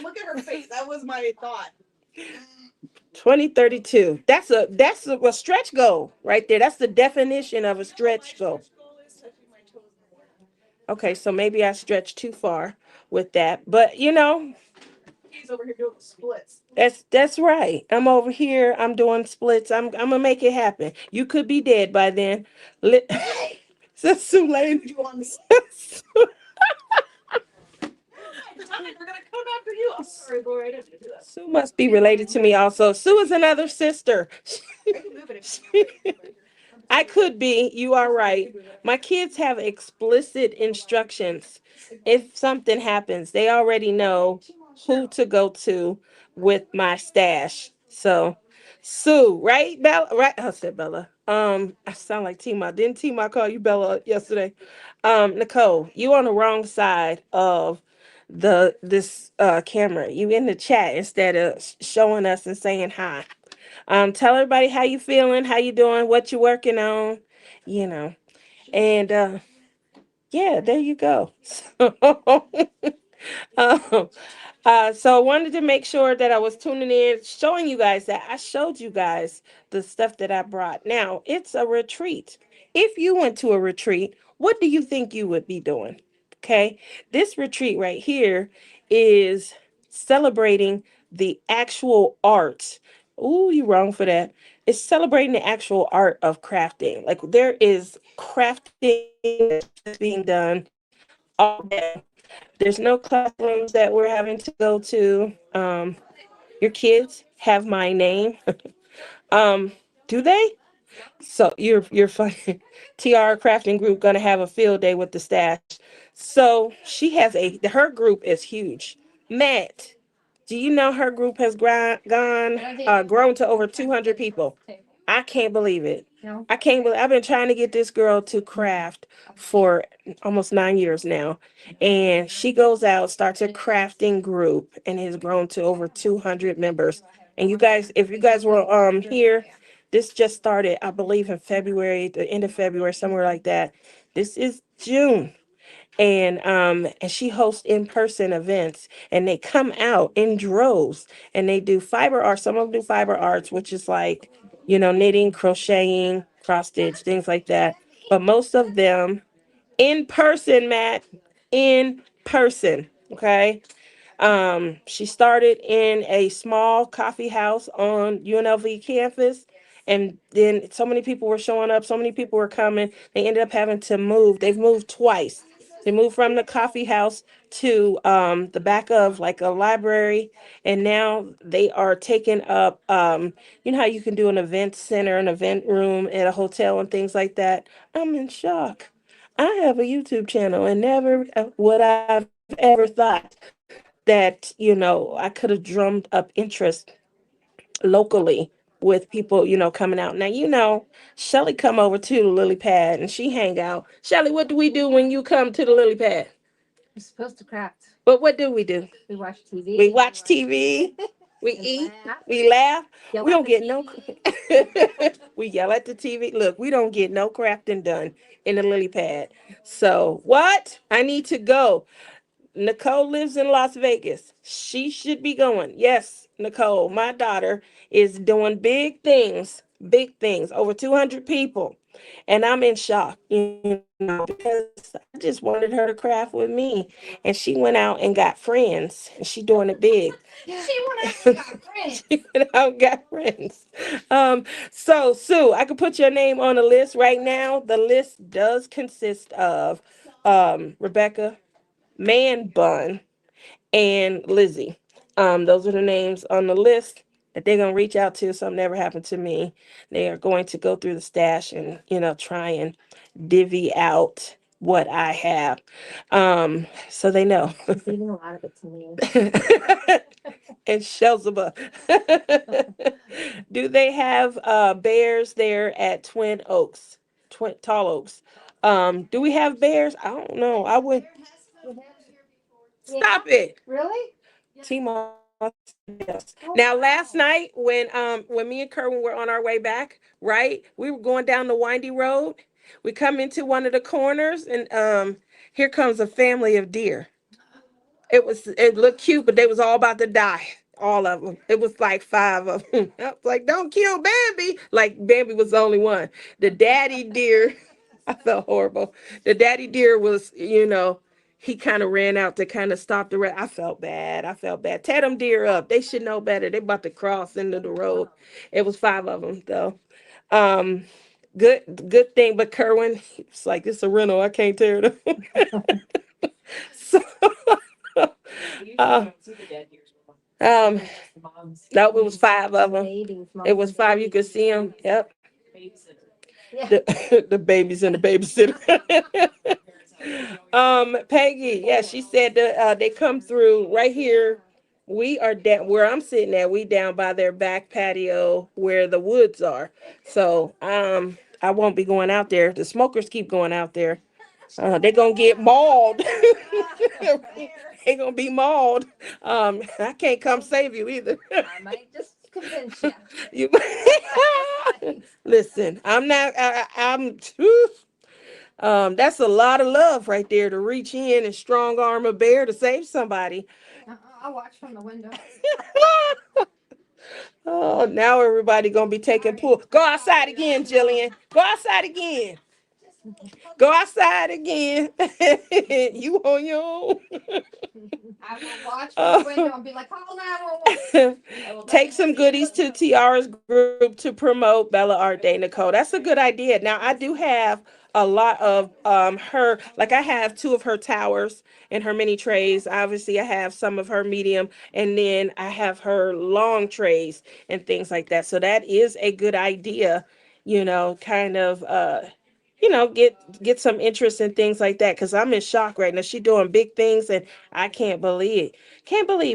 look at her face. That was my thought. 2032. That's a stretch goal right there. That's the definition of a stretch goal. Okay, so maybe I stretched too far with that, but He's over here doing the splits. that's right. I'm over here. I'm doing splits. I'm gonna make it happen. You could be dead by then. That's too late. You want me? We're gonna come after you. I'm sorry, Laura. I didn't do that. Sue must be related to me also. Sue is another sister. I can move it if I could be. You are right. My kids have explicit instructions. If something happens, they already know who to go to with my stash. So, Sue, right, Bella? Right? I said Bella. I sound like Tima. Didn't Tima call you Bella yesterday? Nicole, you on the wrong side of this camera. You in the chat instead of showing us and saying hi. Tell everybody how you feeling, how you doing, what you working on, you know. And yeah, there you go. Um, so I wanted to make sure that I was tuning in, showing you guys that I showed you guys the stuff that I brought. Now, it's a retreat. If you went to a retreat, what do you think you would be doing? Okay. This retreat right here is celebrating the actual art. Ooh, you wrong for that. It's celebrating the actual art of crafting. Like there is crafting that's being done all day. There's no classrooms that we're having to go to. Your kids have my name. Um, do they? So you're funny. TR Crafting Group gonna have a field day with the stash. So she has her group is huge. Matt, do you know her group has grown to over 200 people? I can't believe it. No. I can't believe I've been trying to get this girl to craft for almost 9 years now. And she goes out, starts a crafting group, and has grown to over 200 members. And you guys, if you guys were here, this just started, I believe, in February, the end of February, somewhere like that. This is June. And she hosts in-person events, and they come out in droves, and they do fiber art. Some of them do fiber arts, which is like, knitting, crocheting, cross stitch, things like that. But most of them in person, Matt, in person. Okay. She started in a small coffee house on UNLV campus. And then so many people were showing up, so many people were coming. They ended up having to move. They've moved twice. They moved from the coffee house to the back of like a library. And now they are taking up, you know how you can do an event center, an event room at a hotel and things like that. I'm in shock. I have a YouTube channel and never would I've ever thought that, I could have drummed up interest locally with people, coming out. Now, Shelly come over to the lily pad and she hang out. Shelly, what do we do when you come to the lily pad? You're supposed to craft. But what do we do? We watch TV. We watch TV. We eat. Laugh. We laugh. Yell We at don't the get no. TV. We yell at the TV. Look, we don't get no crafting done in the lily pad. So what? I need to go. Nicole lives in Las Vegas. She should be going. Yes, Nicole, my daughter is doing big things, over 200 people. And I'm in shock, because I just wanted her to craft with me. And she went out and got friends, and she doing it big. She went out and got friends. She went out and got friends. So Sue, I could put your name on the list right now. The list does consist of Rebecca, Man Bun, and Lizzie. Those are the names on the list that they're gonna reach out to. Something never happened to me. They are going to go through the stash and try and divvy out what I have, so they know. She's leaving a lot of it to me. And Shelzeba. Do they have bears there at Twin Oaks, Twin Tall Oaks? Do we have bears? I don't know. I would stop it. Really? T-Moss, yes. Now last night when me and Kerwin were on our way back, right? We were going down the windy road. We come into one of the corners and here comes a family of deer. It looked cute, but they was all about to die. All of them. It was like five of them. I was like, don't kill Bambi. Like Bambi was the only one. The daddy deer, I felt horrible. The daddy deer was, he kind of ran out to kind of stop the rest. I felt bad. I felt bad. Tear them deer up. They should know better. They about to cross into the road. It was five of them though. Um, good thing. But Kerwin, it's like it's a rental. I can't tear them. So, uh, um, no, it was five of them. It was five. You could see them. Yep. Yeah. The babies and the babysitter. Peggy, yeah, she said that they come through right here. We are down where I'm sitting at. We down by their back patio where the woods are. So I won't be going out there. The smokers keep going out there. They're gonna get mauled. They're gonna be mauled. I can't come save you either. I might just convince you. You listen. I'm not. I'm. That's a lot of love right there to reach in and strong arm a bear to save somebody. I'll watch from the window. Oh, now everybody gonna be taking pool. Go outside again, Jillian. Go outside again. Go outside again. You on your own. I will watch from the window and be like, call 911. Take some goodies to Tiara's group to promote Bella Art Day, Nicole. That's a good idea. Now I do have a lot of her, like I have two of her towers and her mini trays. Obviously I have some of her medium, and then I have her long trays and things like that. So that is a good idea, kind of get some interest in things like that, because I'm in shock right now. She doing big things and I can't believe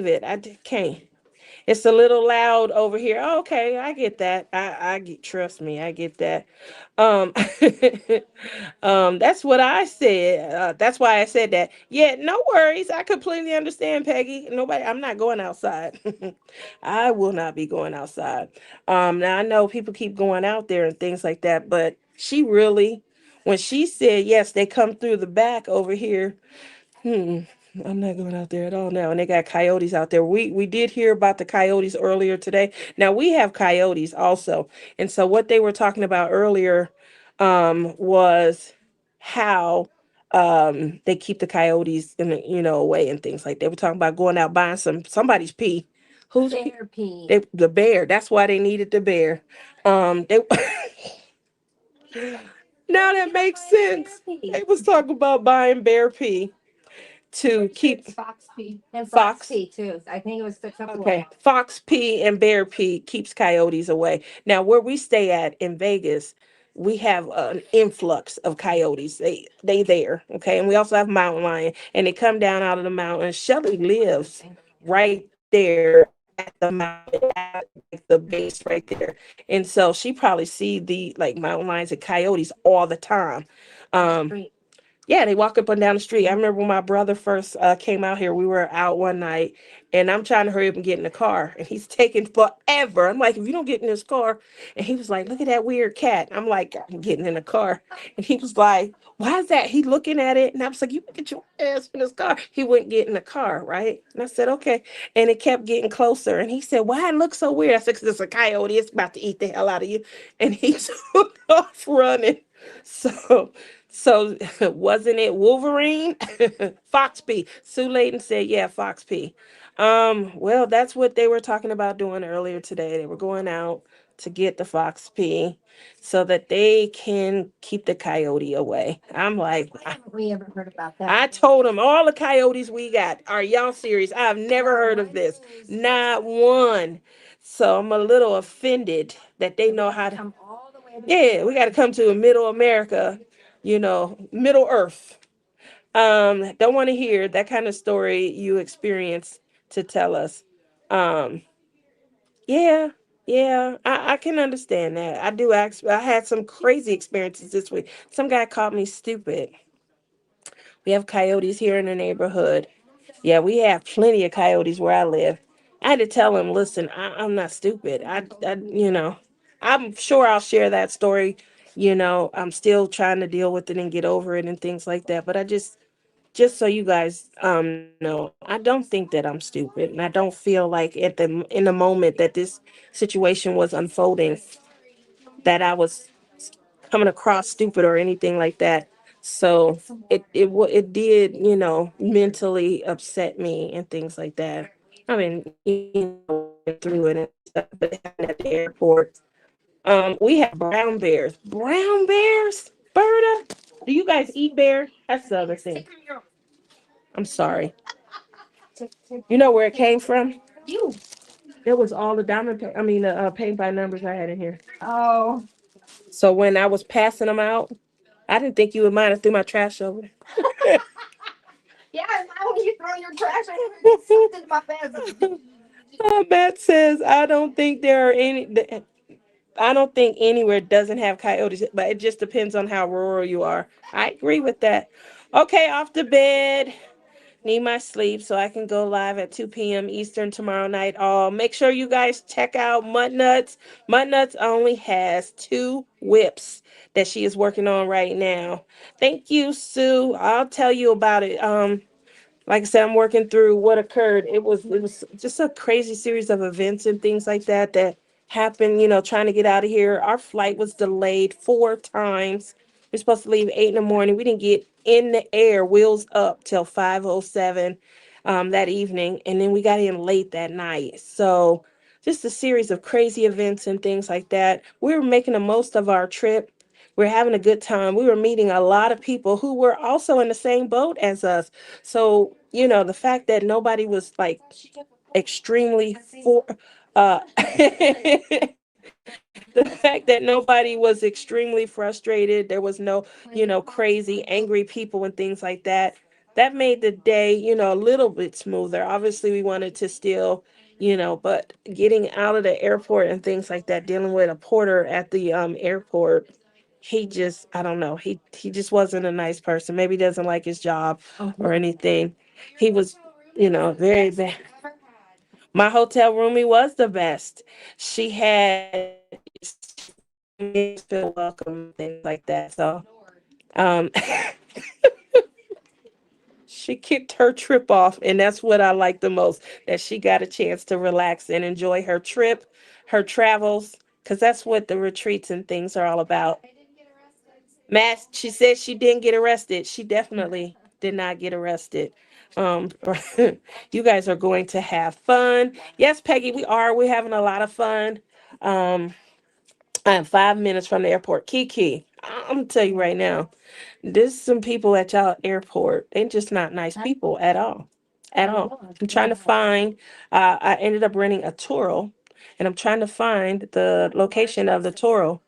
it. Can't. It's a little loud over here. Oh, okay, I get that. I get, trust me, I get that. Um, that's what I said. That's why I said that. Yeah, no worries. I completely understand, Peggy. Nobody. I'm not going outside. I will not be going outside. Now I know people keep going out there and things like that, but she really, when she said yes, they come through the back over here. Hmm. I'm not going out there at all now. And they got coyotes out there. We did hear about the coyotes earlier today. Now we have coyotes also. And so what they were talking about earlier was how they keep the coyotes away and things like that. They were talking about going out buying somebody's pee. Who's Bear pee. the bear. That's why they needed the bear. They now that makes sense. They was talking about buying bear pee to keep Fox pee. And fox. fox pee too. I think it was a couple Okay, of fox pee and bear pee keeps coyotes away. Now, where we stay at in Vegas, we have an influx of coyotes. They there, okay, and we also have mountain lion, and they come down out of the mountains. Shelly lives right there at the mountain, at like the base right there, and so she probably see the like mountain lions and coyotes all the time. Um, street. yeah, they walk up and down the street. I remember when my brother first came out here, we were out one night and I'm trying to hurry up and get in the car. And he's taking forever. I'm like, if you don't get in this car. And he was like, look at that weird cat. I'm like, I'm getting in the car. And he was like, why is that? He looking at it. And I was like, you get your ass in this car. He wouldn't get in the car, right? And I said, okay. And it kept getting closer. And he said, why it looks so weird? I said, because it's a coyote. It's about to eat the hell out of you. And he took off running. So wasn't it Wolverine? Fox P. Sue Layton said, yeah, Fox P. Well, that's what they were talking about doing earlier today. They were going out to get the Fox P so that they can keep the coyote away. I'm like, Why haven't we ever heard about that? I told them all the coyotes we got. Are y'all serious? I've never heard of this. Not one. So I'm a little offended that they know how to. Come all the way to Yeah, we got to come to a middle America, Middle Earth. Don't want to hear that kind of story you experienced to tell us. Um, yeah, yeah, I can understand that. I do. I had some crazy experiences this week. Some guy called me stupid. We have coyotes here in the neighborhood. Yeah, we have plenty of coyotes where I live. I had to tell him, listen, I'm not stupid. I'm sure I'll share that story. I'm still trying to deal with it and get over it and things like that. But just so you guys know, I don't think that I'm stupid, and I don't feel like in the moment that this situation was unfolding that I was coming across stupid or anything like that. So it did, mentally upset me and things like that. I mean, went through it and stuff, but it happened at the airport. We have brown bears. Brown bears? Berta? Do you guys eat bear? That's the other thing. I'm sorry. You know where it came from? you. It was all the paint by numbers I had in here. Oh. So when I was passing them out, I didn't think you would mind. I threw my trash over there. Yeah, why would you throw your trash into my bed? Matt says, I don't think anywhere doesn't have coyotes, but it just depends on how rural you are. I agree with that. Okay, off the bed. Need my sleep so I can go live at 2 p.m. Eastern tomorrow night. Make sure you guys check out Mud Nuts. Mud Nuts only has 2 whips that she is working on right now. Thank you, Sue. I'll tell you about it. Like I said, I'm working through what occurred. It was just a crazy series of events and things like that that happened, trying to get out of here. Our flight was delayed 4 times. We're supposed to leave 8 in the morning. We didn't get in the air, wheels up, till 5:07 that evening. And then we got in late that night. So just a series of crazy events and things like that. We were making the most of our trip. We were having a good time. We were meeting a lot of people who were also in the same boat as us. So, the fact that nobody was like extremely for the fact that nobody was extremely frustrated, there was no, crazy, angry people and things like that. That made the day, a little bit smoother. Obviously, we wanted to still, but getting out of the airport and things like that, dealing with a porter at the airport, he just, I don't know, he just wasn't a nice person. Maybe he doesn't like his job or anything. He was, very bad. My hotel roomie was the best. She had made us feel welcome, things like that. So, um, she kicked her trip off, and that's what I like the most. That she got a chance to relax and enjoy her trip, her travels, because that's what the retreats and things are all about. Matt, she said she didn't get arrested. She definitely did not get arrested. Um, you guys are going to have fun. Yes, Peggy, we are. We're having a lot of fun. Um, I am 5 minutes from the airport. Kiki, I'm gonna tell you right now, there's some people at y'all airport. They're just not nice people at all. At all. I'm trying to find, I ended up renting a Toro, and I'm trying to find the location of the Toro.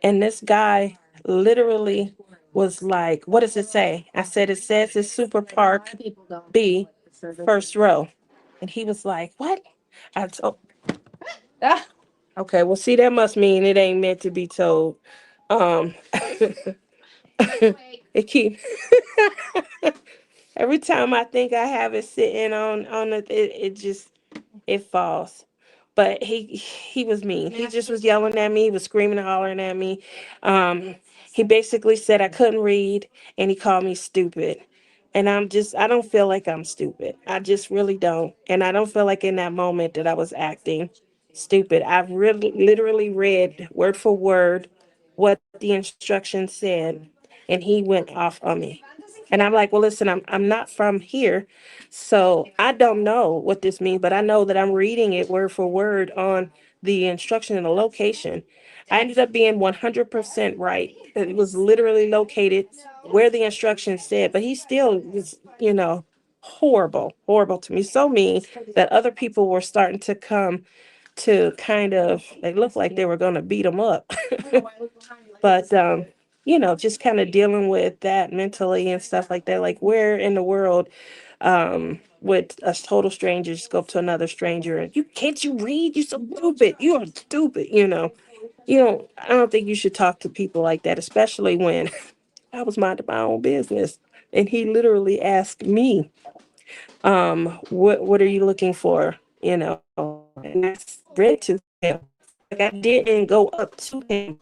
And this guy literally was like, what does it say? I said, it says it's Super Park B, first row. And he was like, what? I told, ah, okay, well, see, that must mean it ain't meant to be told. Um, it keep every time I think I have it sitting on it just it falls. But he was mean. He just was yelling at me. He was screaming and hollering at me. Um, he basically said I couldn't read, and he called me stupid. And I don't feel like I'm stupid. I just really don't. And I don't feel like in that moment that I was acting stupid. I've really literally read word for word what the instructions said, and he went off on me. And I'm like, well, listen, I'm not from here, so I don't know what this means, but I know that I'm reading it word for word on the instruction and the location. I ended up being 100% right. It was literally located where the instructions said, but he still was, horrible, horrible to me. So mean that other people were starting to come to kind of, they looked like they were going to beat him up. But, just kind of dealing with that mentally and stuff like that. Like, where in the world would a total stranger just go up to another stranger and you can't you read? You're so stupid. You are stupid. I don't think you should talk to people like that, especially when I was minding my own business. And he literally asked me, what are you looking for? And I read to him. Like, I didn't go up to him.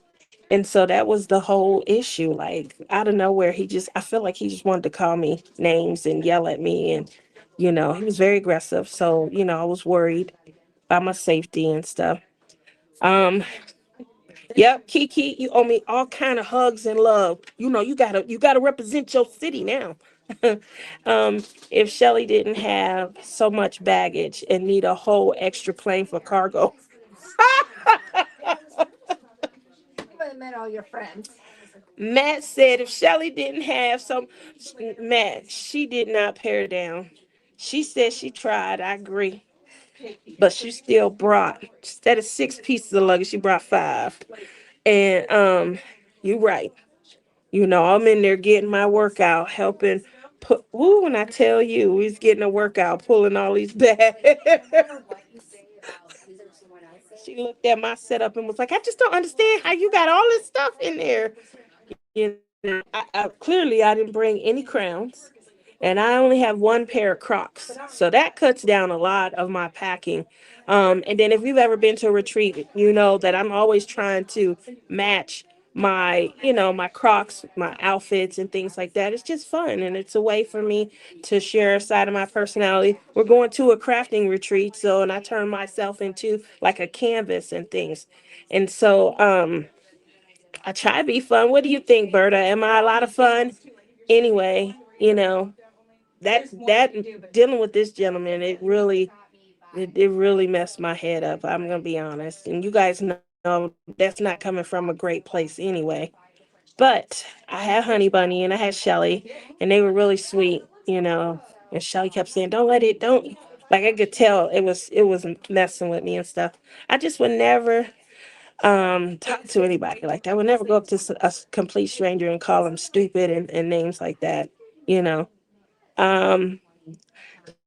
And so that was the whole issue. Like, out of nowhere, I feel like he just wanted to call me names and yell at me. And, he was very aggressive. So, I was worried about my safety and stuff. Um, yep, Kiki, you owe me all kind of hugs and love. You gotta represent your city now. If Shelly didn't have so much baggage and need a whole extra plane for cargo. Matt said if Shelly didn't have some, Matt, she did not pare down. She said she tried. I agree. But she still brought, instead of 6 pieces of luggage, she brought 5. And you're right. I'm in there getting my workout, helping put, woo, when I tell you, he's getting a workout, pulling all these bags. She looked at my setup and was like, I just don't understand how you got all this stuff in there. Clearly I didn't bring any crowns. and I only have one pair of Crocs. So that cuts down a lot of my packing. And then if you've ever been to a retreat, you know that I'm always trying to match my, my Crocs, my outfits and things like that. It's just fun, and it's a way for me to share a side of my personality. We're going to a crafting retreat, so, and I turn myself into like a canvas and things. And so I try to be fun. What do you think, Berta? Am I a lot of fun? Anyway, that dealing with this gentleman, it really messed my head up. I'm gonna be honest, and you guys know that's not coming from a great place anyway. But I had Honey Bunny and I had Shelly, and they were really sweet. And Shelly kept saying, "Don't let it, don't." Like I could tell it was messing with me and stuff. I just would never talk to anybody like that. I would never go up to a complete stranger and call them stupid and names like that. You know. Um,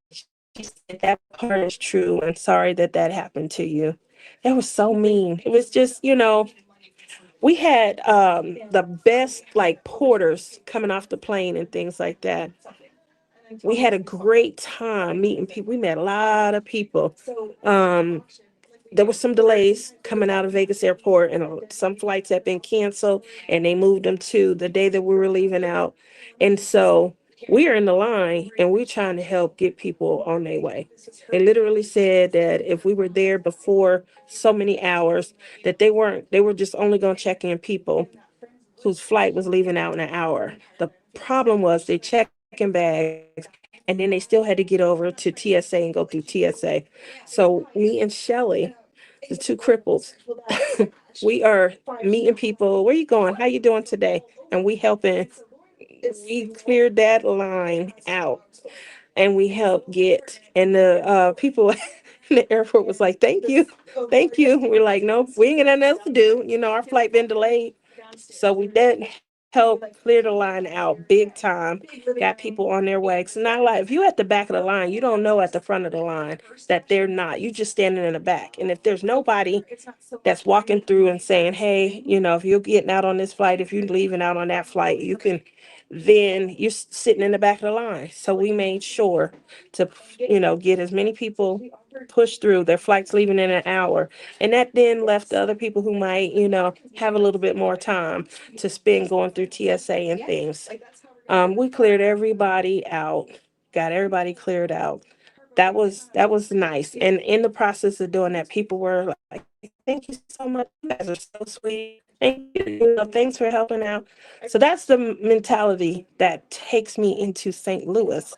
she said that part is true and sorry that happened to you. That was so mean. It was just. We had the best like porters coming off the plane and things like that. We had a great time meeting people. We met a lot of people. Um, there were some delays coming out of Vegas airport, and some flights had been canceled, and they moved them to the day that we were leaving out. And so we are in the line, and we're trying to help get people on their way. They literally said that if we were there before so many hours, that they were just only going to check in people whose flight was leaving out in an hour. The problem was they check in bags, and then they still had to get over to TSA and go through TSA. So me and Shelly, the two cripples, we are meeting people. Where you going? How you doing today? And we cleared that line out, and we helped get, and the people in the airport was like, "Thank you, thank you." We're like, "No, we ain't got nothing else to do. Our flight been delayed." So we did help clear the line out big time, got people on their way. So not like if you at the back of the line, you don't know at the front of the line that they're not. You just standing in the back. And if there's nobody that's walking through and saying, "Hey, if you're getting out on this flight, if you're leaving out on that flight, you can," then you're sitting in the back of the line. So we made sure to, get as many people pushed through. Their flight's leaving in an hour. And that then left the other people who might, have a little bit more time to spend going through TSA and things. We cleared everybody out, got everybody cleared out. That was nice. And in the process of doing that, people were like, "Thank you so much. You guys are so sweet. Thank you. Thanks for helping out." So that's the mentality that takes me into St. Louis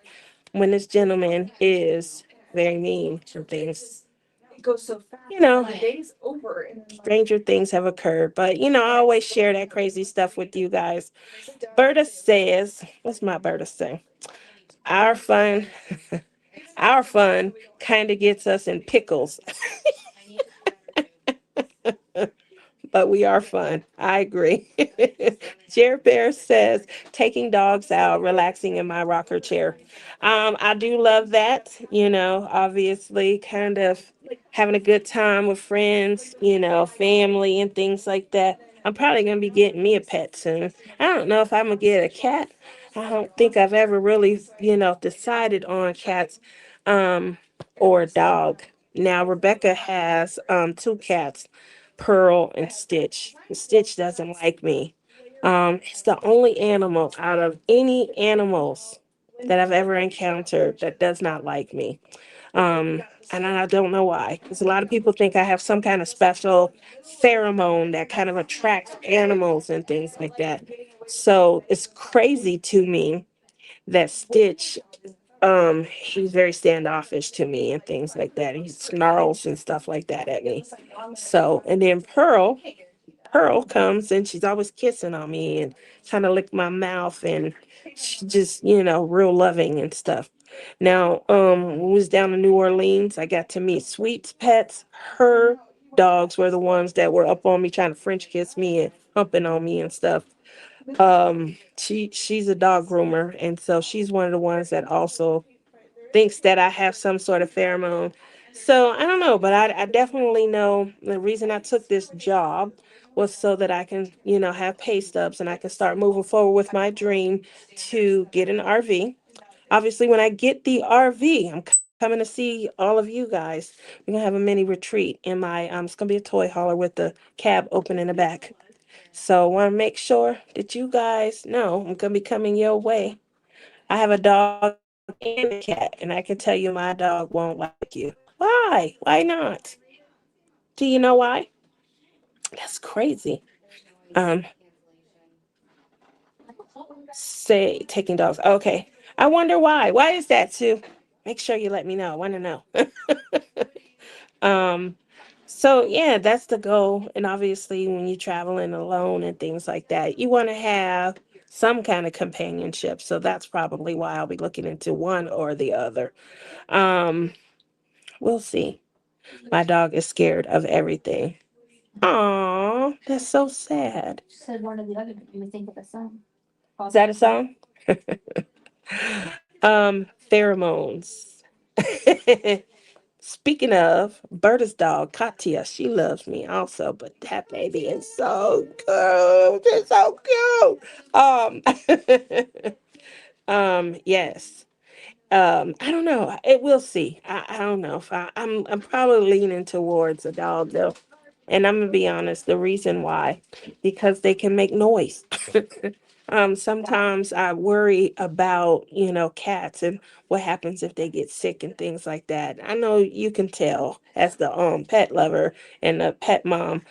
when this gentleman is very mean and things. You know, stranger things have occurred, but I always share that crazy stuff with you guys. Berta says, what's my Berta say? Our fun, our fun kind of gets us in pickles, but we are fun. I agree. Jared Bear says, taking dogs out, relaxing in my rocker chair. I do love that, obviously, kind of having a good time with friends, family and things like that. I'm probably going to be getting me a pet soon. I don't know if I'm going to get a cat. I don't think I've ever really, decided on cats um, or a dog. Now, Rebecca has two cats, Pearl and Stitch. Stitch doesn't like me. It's the only animal out of any animals that I've ever encountered that does not like me. Um, and I don't know why, because a lot of people think I have some kind of special pheromone that kind of attracts animals and things like that. So it's crazy to me that Stitch, he's very standoffish to me and things like that. He snarls and stuff like that at me. So, and then Pearl comes and she's always kissing on me and trying to lick my mouth, and she's just, real loving and stuff. Now, when we was down in New Orleans, I got to meet Sweet's pets. Her dogs were the ones that were up on me trying to French kiss me and humping on me and stuff. She's a dog groomer, and so she's one of the ones that also thinks that I have some sort of pheromone. So I don't know, but I definitely know the reason I took this job was so that I can, have pay stubs and I can start moving forward with my dream to get an RV. Obviously, when I get the RV, I'm coming to see all of you guys. We're gonna have a mini retreat in my it's gonna be a toy hauler with the cab open in the back. So I want to make sure that you guys know I'm gonna be coming your way. I have a dog and a cat, and I can tell you my dog won't like you. Why? Why not? Do you know why? That's crazy. Um, say taking dogs. Okay. I wonder why. Why is that, Sue? Make sure you let me know. I want to know. um, so yeah, that's the goal. And obviously, when you're traveling alone and things like that, you want to have some kind of companionship. So that's probably why I'll be looking into one or the other. Um, we'll see. My dog is scared of everything. Aw, that's so sad. Said one or the other, but you would think of a song. Is that a song? Pheromones. Speaking of, Berta's dog, Katya, she loves me also, but that baby is so cute. It's so cute. Yes. I don't know. It we'll see. I don't know if I'm probably leaning towards a dog though. And I'm gonna be honest, the reason why, because they can make noise. Sometimes I worry about, cats and what happens if they get sick and things like that. I know you can tell as the pet lover and the pet mom,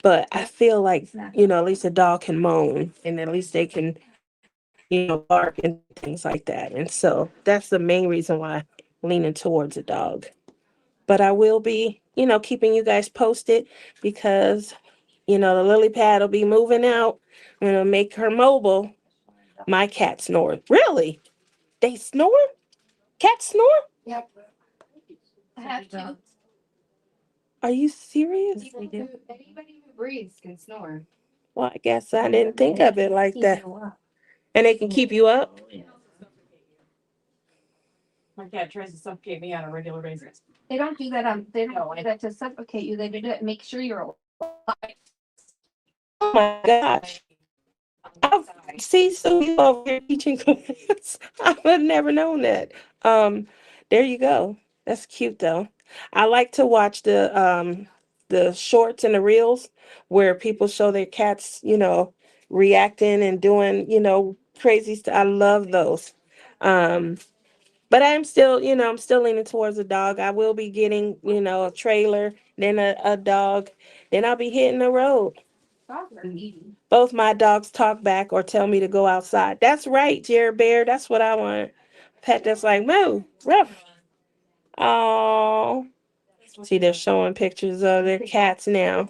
but I feel like, at least a dog can moan and at least they can, bark and things like that. And so that's the main reason why I'm leaning towards a dog. But I will be, keeping you guys posted because, the lily pad will be moving out. I'm gonna make her mobile. My cat snores. Really? They snore? Cats snore? Yep. I have to. Are you serious? Anybody who breathes can snore. Well, I guess I didn't think of it like that. And they can keep you up? My cat tries to suffocate me on a regular basis. They don't do that they don't do that to suffocate you. They do it make sure you're alive. Oh my gosh. I've, see, so you over here teaching class. I would have never known that. Um, there you go. That's cute though. I like to watch the shorts and the reels where people show their cats, reacting and doing, crazy stuff. I love those. Um, but I'm still leaning towards a dog. I will be getting, a trailer, then a dog, then I'll be hitting the road. Both my dogs talk back or tell me to go outside. That's right, Jared Bear. That's what I want. Pet that's like, moo, ruff. Oh, see, they're showing pictures of their cats now.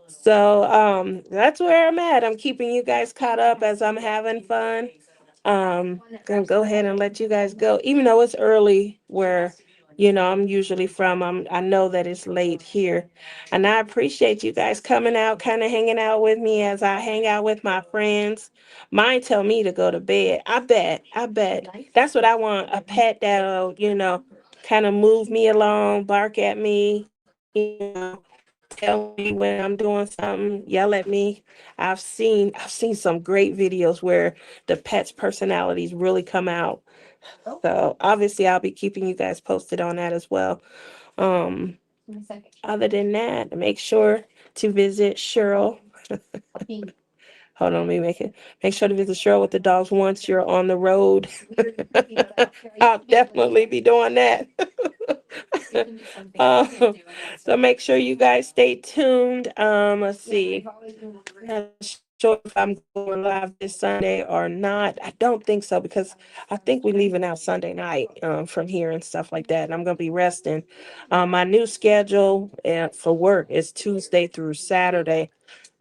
So that's where I'm at. I'm keeping you guys caught up as I'm having fun. Gonna go ahead and let you guys go, even though it's early where I'm usually from. I know that it's late here, and I appreciate you guys coming out, kind of hanging out with me as I hang out with my friends. Mine tell me to go to bed. I bet that's what I want, a pet that'll kind of move me along, bark at me, tell me when I'm doing something, yell at me. I've seen some great videos where the pets' personalities really come out. So obviously I'll be keeping you guys posted on that as well. Um, Other than that, make sure to visit Cheryl. Hold on, let me make sure to visit Cheryl with the dogs once you're on the road. I'll definitely be doing that. Um, so make sure you guys stay tuned. Let's see. Not sure if I'm going live this Sunday or not. I don't think so because I think we're leaving out Sunday night from here and stuff like that. And I'm gonna be resting. My new schedule for work is Tuesday through Saturday.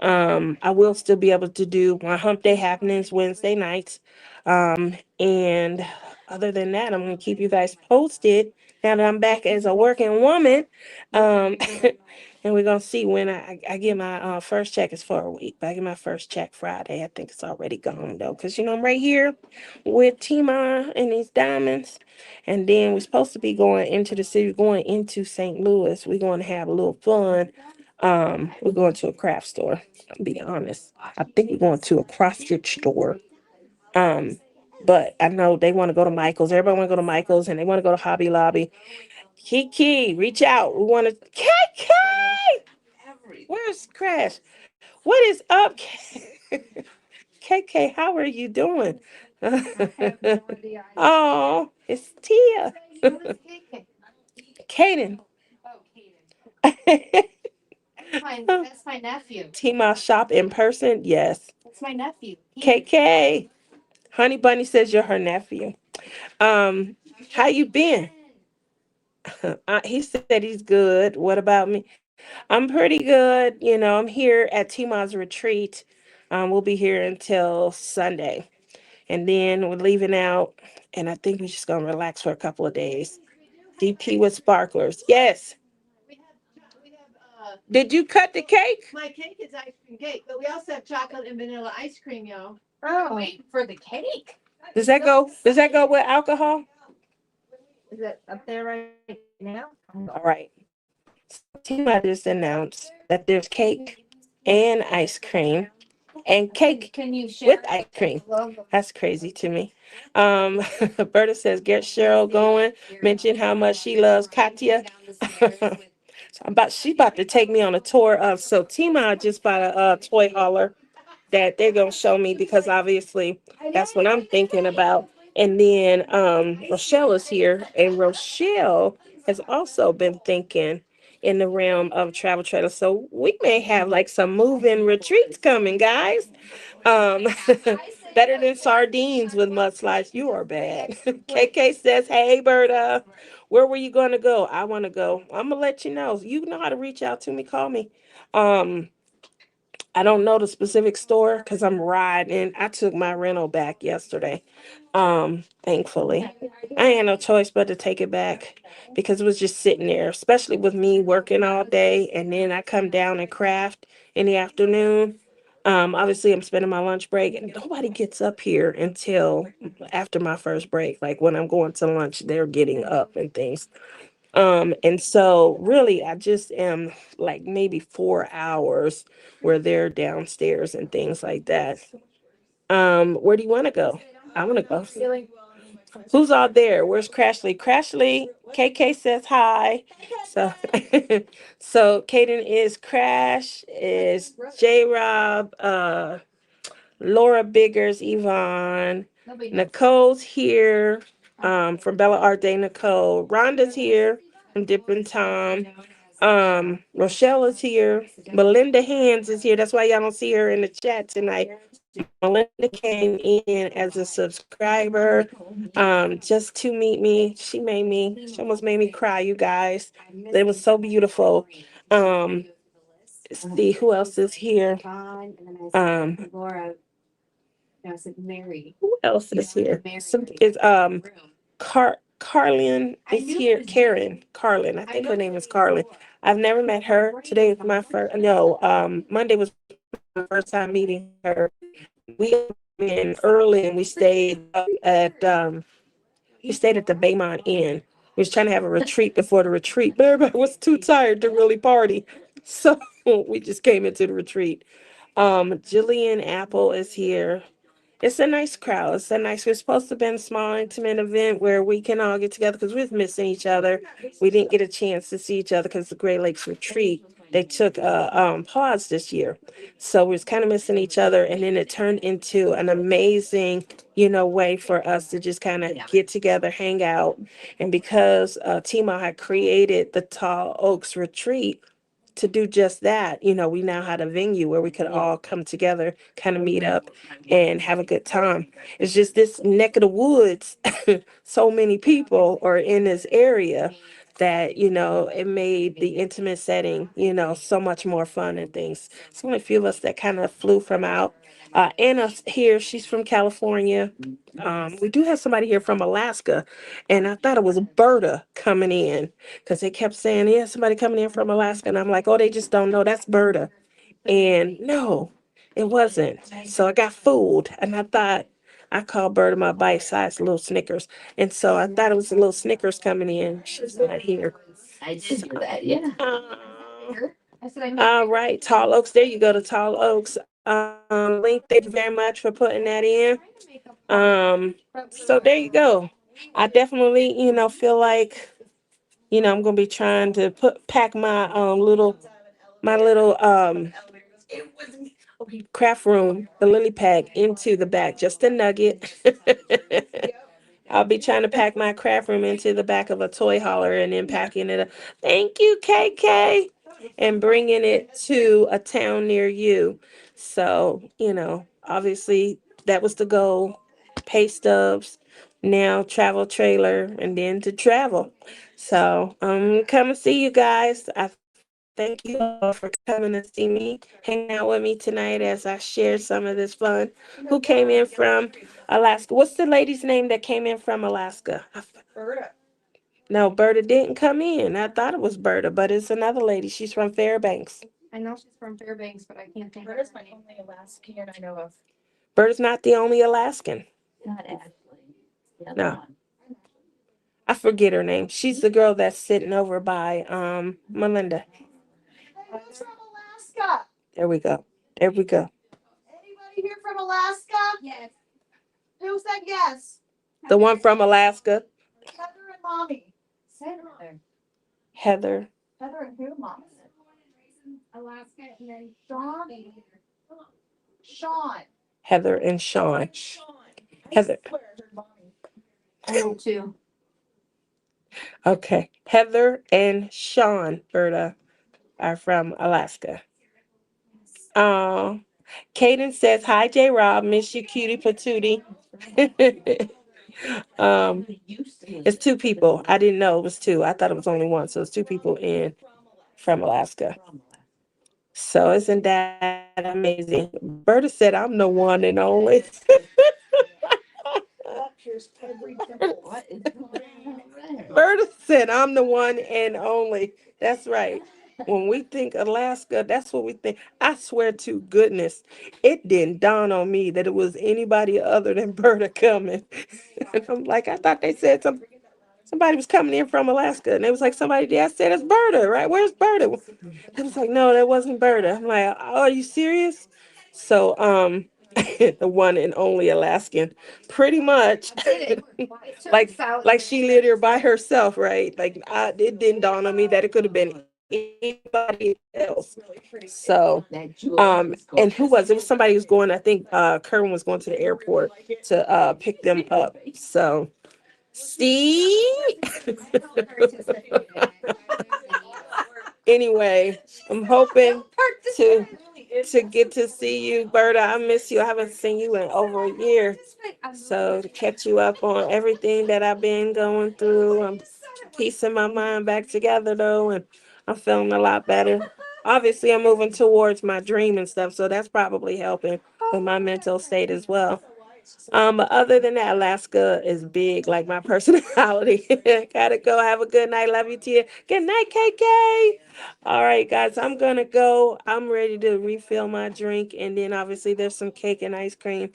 I will still be able to do my hump day happenings Wednesday nights. And other than that, I'm gonna keep you guys posted now that I'm back as a working woman. Um, and we're gonna see when I get my first check is for a week. But I get my first check Friday. I think it's already gone though, because I'm right here with Tima and these diamonds. And then we're supposed to be going into the city, going into St. Louis. We're going to have a little fun. We're going to a craft store. I'll be honest. I think we're going to a cross stitch store. Um, But I know they want to go to Michael's. Everybody want to go to Michael's and they want to go to Hobby Lobby. Kiki, reach out. We want to. KK! Where's Crash? What is up, KK? How are you doing? Oh, it's Tia. Kaden. That's my nephew. Tima shop in person? Yes. That's my nephew. KK. Honey Bunny says you're her nephew. How you been? He said he's good. What about me? I'm pretty good. I'm here at Tima's retreat. We'll be here until Sunday. And then we're leaving out. And I think we're just going to relax for a couple of days. DP with sparklers. Yes. Did you cut the cake? My cake is ice cream cake, but we also have chocolate and vanilla ice cream, y'all. Oh, wait for the cake. Does that go with alcohol? Is it up there right now? All right. Tima just announced that there's cake and ice cream and cake Can you share with ice cream. That's crazy to me. Berta says, get Cheryl going. Mention how much she loves Katya. She's about to take me on a tour of. So Tima just bought a toy hauler that they're gonna show me because obviously that's what I'm thinking about. And then Rochelle is here, and Rochelle has also been thinking in the realm of travel trailer. So we may have like some move-in retreats coming, guys. Um, better than sardines with mudslides. You are bad. KK says, "Hey, Berta, where were you gonna go? I want to go. I'm gonna let you know. You know how to reach out to me. Call me. Um, I don't know the specific store because I'm riding. I took my rental back yesterday. Thankfully. I had no choice but to take it back because it was just sitting there, especially with me working all day and then I come down and craft in the afternoon. Obviously I'm spending my lunch break and nobody gets up here until after my first break. Like when I'm going to lunch, they're getting up and things. And so really I just am like maybe 4 hours where they're downstairs and things like that. Where do you want to go? I want to go. Who's out there? Where's Crashly? Crashly, KK says hi. So so Kaden is Crash, is J Rob, Laura Biggers, Yvonne, Nicole's here, from Bella Arte, Nicole. Rhonda's here from Dippin' Tom. Rochelle is here. Melinda Hands is here. That's why y'all don't see her in the chat tonight. Melinda came in as a subscriber, just to meet me. She almost made me cry, you guys. It was so beautiful. See who else is here. Who else is here? Carlin is here. Carlin. I think her name is Carlin. I've never met her. Today is my first. No, Monday was my first time meeting her. We came in early and we stayed at the Baymont Inn. We was trying to have a retreat before the retreat, but everybody was too tired to really party, so we just came into the retreat. Jillian Apple is here. It's a nice crowd. We're supposed to be a small, intimate event where we can all get together because we're missing each other. We didn't get a chance to see each other because the Great Lakes retreat, they took a pause this year. So we was kind of missing each other. And then it turned into an amazing, way for us to just kind of get together, hang out. And because Timo had created the Tall Oaks retreat, to do just that, we now had a venue where we could all come together, kind of meet up and have a good time. It's just this neck of the woods, so many people are in this area that, it made the intimate setting, so much more fun and things. So only a few of us that kind of flew from out. Anna's here, she's from California. We do have somebody here from Alaska, and I thought it was Berta coming in because they kept saying, yeah, somebody coming in from Alaska. And I'm like, oh, they just don't know. That's Berta. And no, it wasn't. So I got fooled, and I called Berta my bite-sized little Snickers. And so I thought it was a little Snickers coming in. She's not here. I did do that, yeah. All right, Tall Oaks. There you go to Tall Oaks. link. Thank you very much for putting that in. So there you go. I definitely, feel like, I'm gonna be trying to pack my little craft room, the lily pad, into the back, just a nugget. I'll be trying to pack my craft room into the back of a toy hauler and then packing it up. Thank you, KK. And bringing it to a town near you. So, obviously that was the goal. Pay stubs, now travel trailer, and then to travel. So, come and see you guys. I thank you all for coming to see me, hanging out with me tonight as I share some of this fun. Who came in from Alaska? What's the lady's name that came in from Alaska? Berta. No, Berta didn't come in. I thought it was Berta, but it's another lady. She's from Fairbanks. I know she's from Fairbanks, but I can't think of Berta's her my name. only Alaskan I know of. Berta's not the only Alaskan. Not Ashley. The other No. one. I forget her name. She's the girl that's sitting over by Melinda. Who's from Alaska? There we go. There we go. Anybody here from Alaska? Yes. Who said yes? The one from Alaska. Heather and Mommy. Heather. Heather. Heather and who, Mommy? Alaska, and then Dawn. Sean. Heather and Sean. Heather. I swear I heard Mommy. I know too. Okay. Heather and Sean, Berta, are from Alaska. Kaden says, hi, J Rob. Miss you, cutie patootie. It's two people. I didn't know it was two. I thought it was only one. So it's two people in from Alaska. So isn't that amazing? Berta said, I'm the one and only. What is going on there? Berta said, I'm the one and only. That's right. When we think Alaska, that's what we think. I swear to goodness, it didn't dawn on me that it was anybody other than Berta coming. And I'm like, I thought they said somebody was coming in from Alaska. And it was like, somebody there. I said, it's Berta, right? Where's Berta? I was like, no, that wasn't Berta. I'm like, oh, are you serious? So, the one and only Alaskan, pretty much. like she lived here by herself, right? Like it didn't dawn on me that it could have been anybody else. So, and who was it? Was somebody who was going? I think Kerwin was going to the airport to pick them up. So, see. Anyway, I'm hoping to get to see you, Berta. I miss you. I haven't seen you in over a year. So to catch you up on everything that I've been going through, I'm piecing my mind back together though, and I'm feeling a lot better. Obviously, I'm moving towards my dream and stuff, so that's probably helping with my mental state as well. But other than that, Alaska is big, like my personality. Gotta go. Have a good night. Love you, Tia. Good night, KK. All right, guys, I'm gonna go. I'm ready to refill my drink, and then obviously there's some cake and ice cream.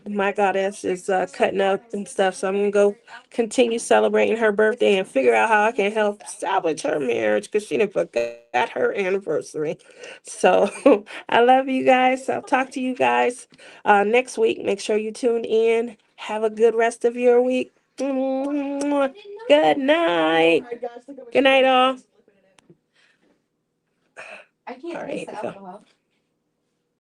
My goddess is cutting up and stuff, so I'm gonna go continue celebrating her birthday and figure out how I can help salvage her marriage because she didn't forgot her anniversary. So I love you guys. I'll talk to you guys next week. Make sure you tune in. Have a good rest of your week. Good night. Good night, all. I can't All taste right, the so- alcohol.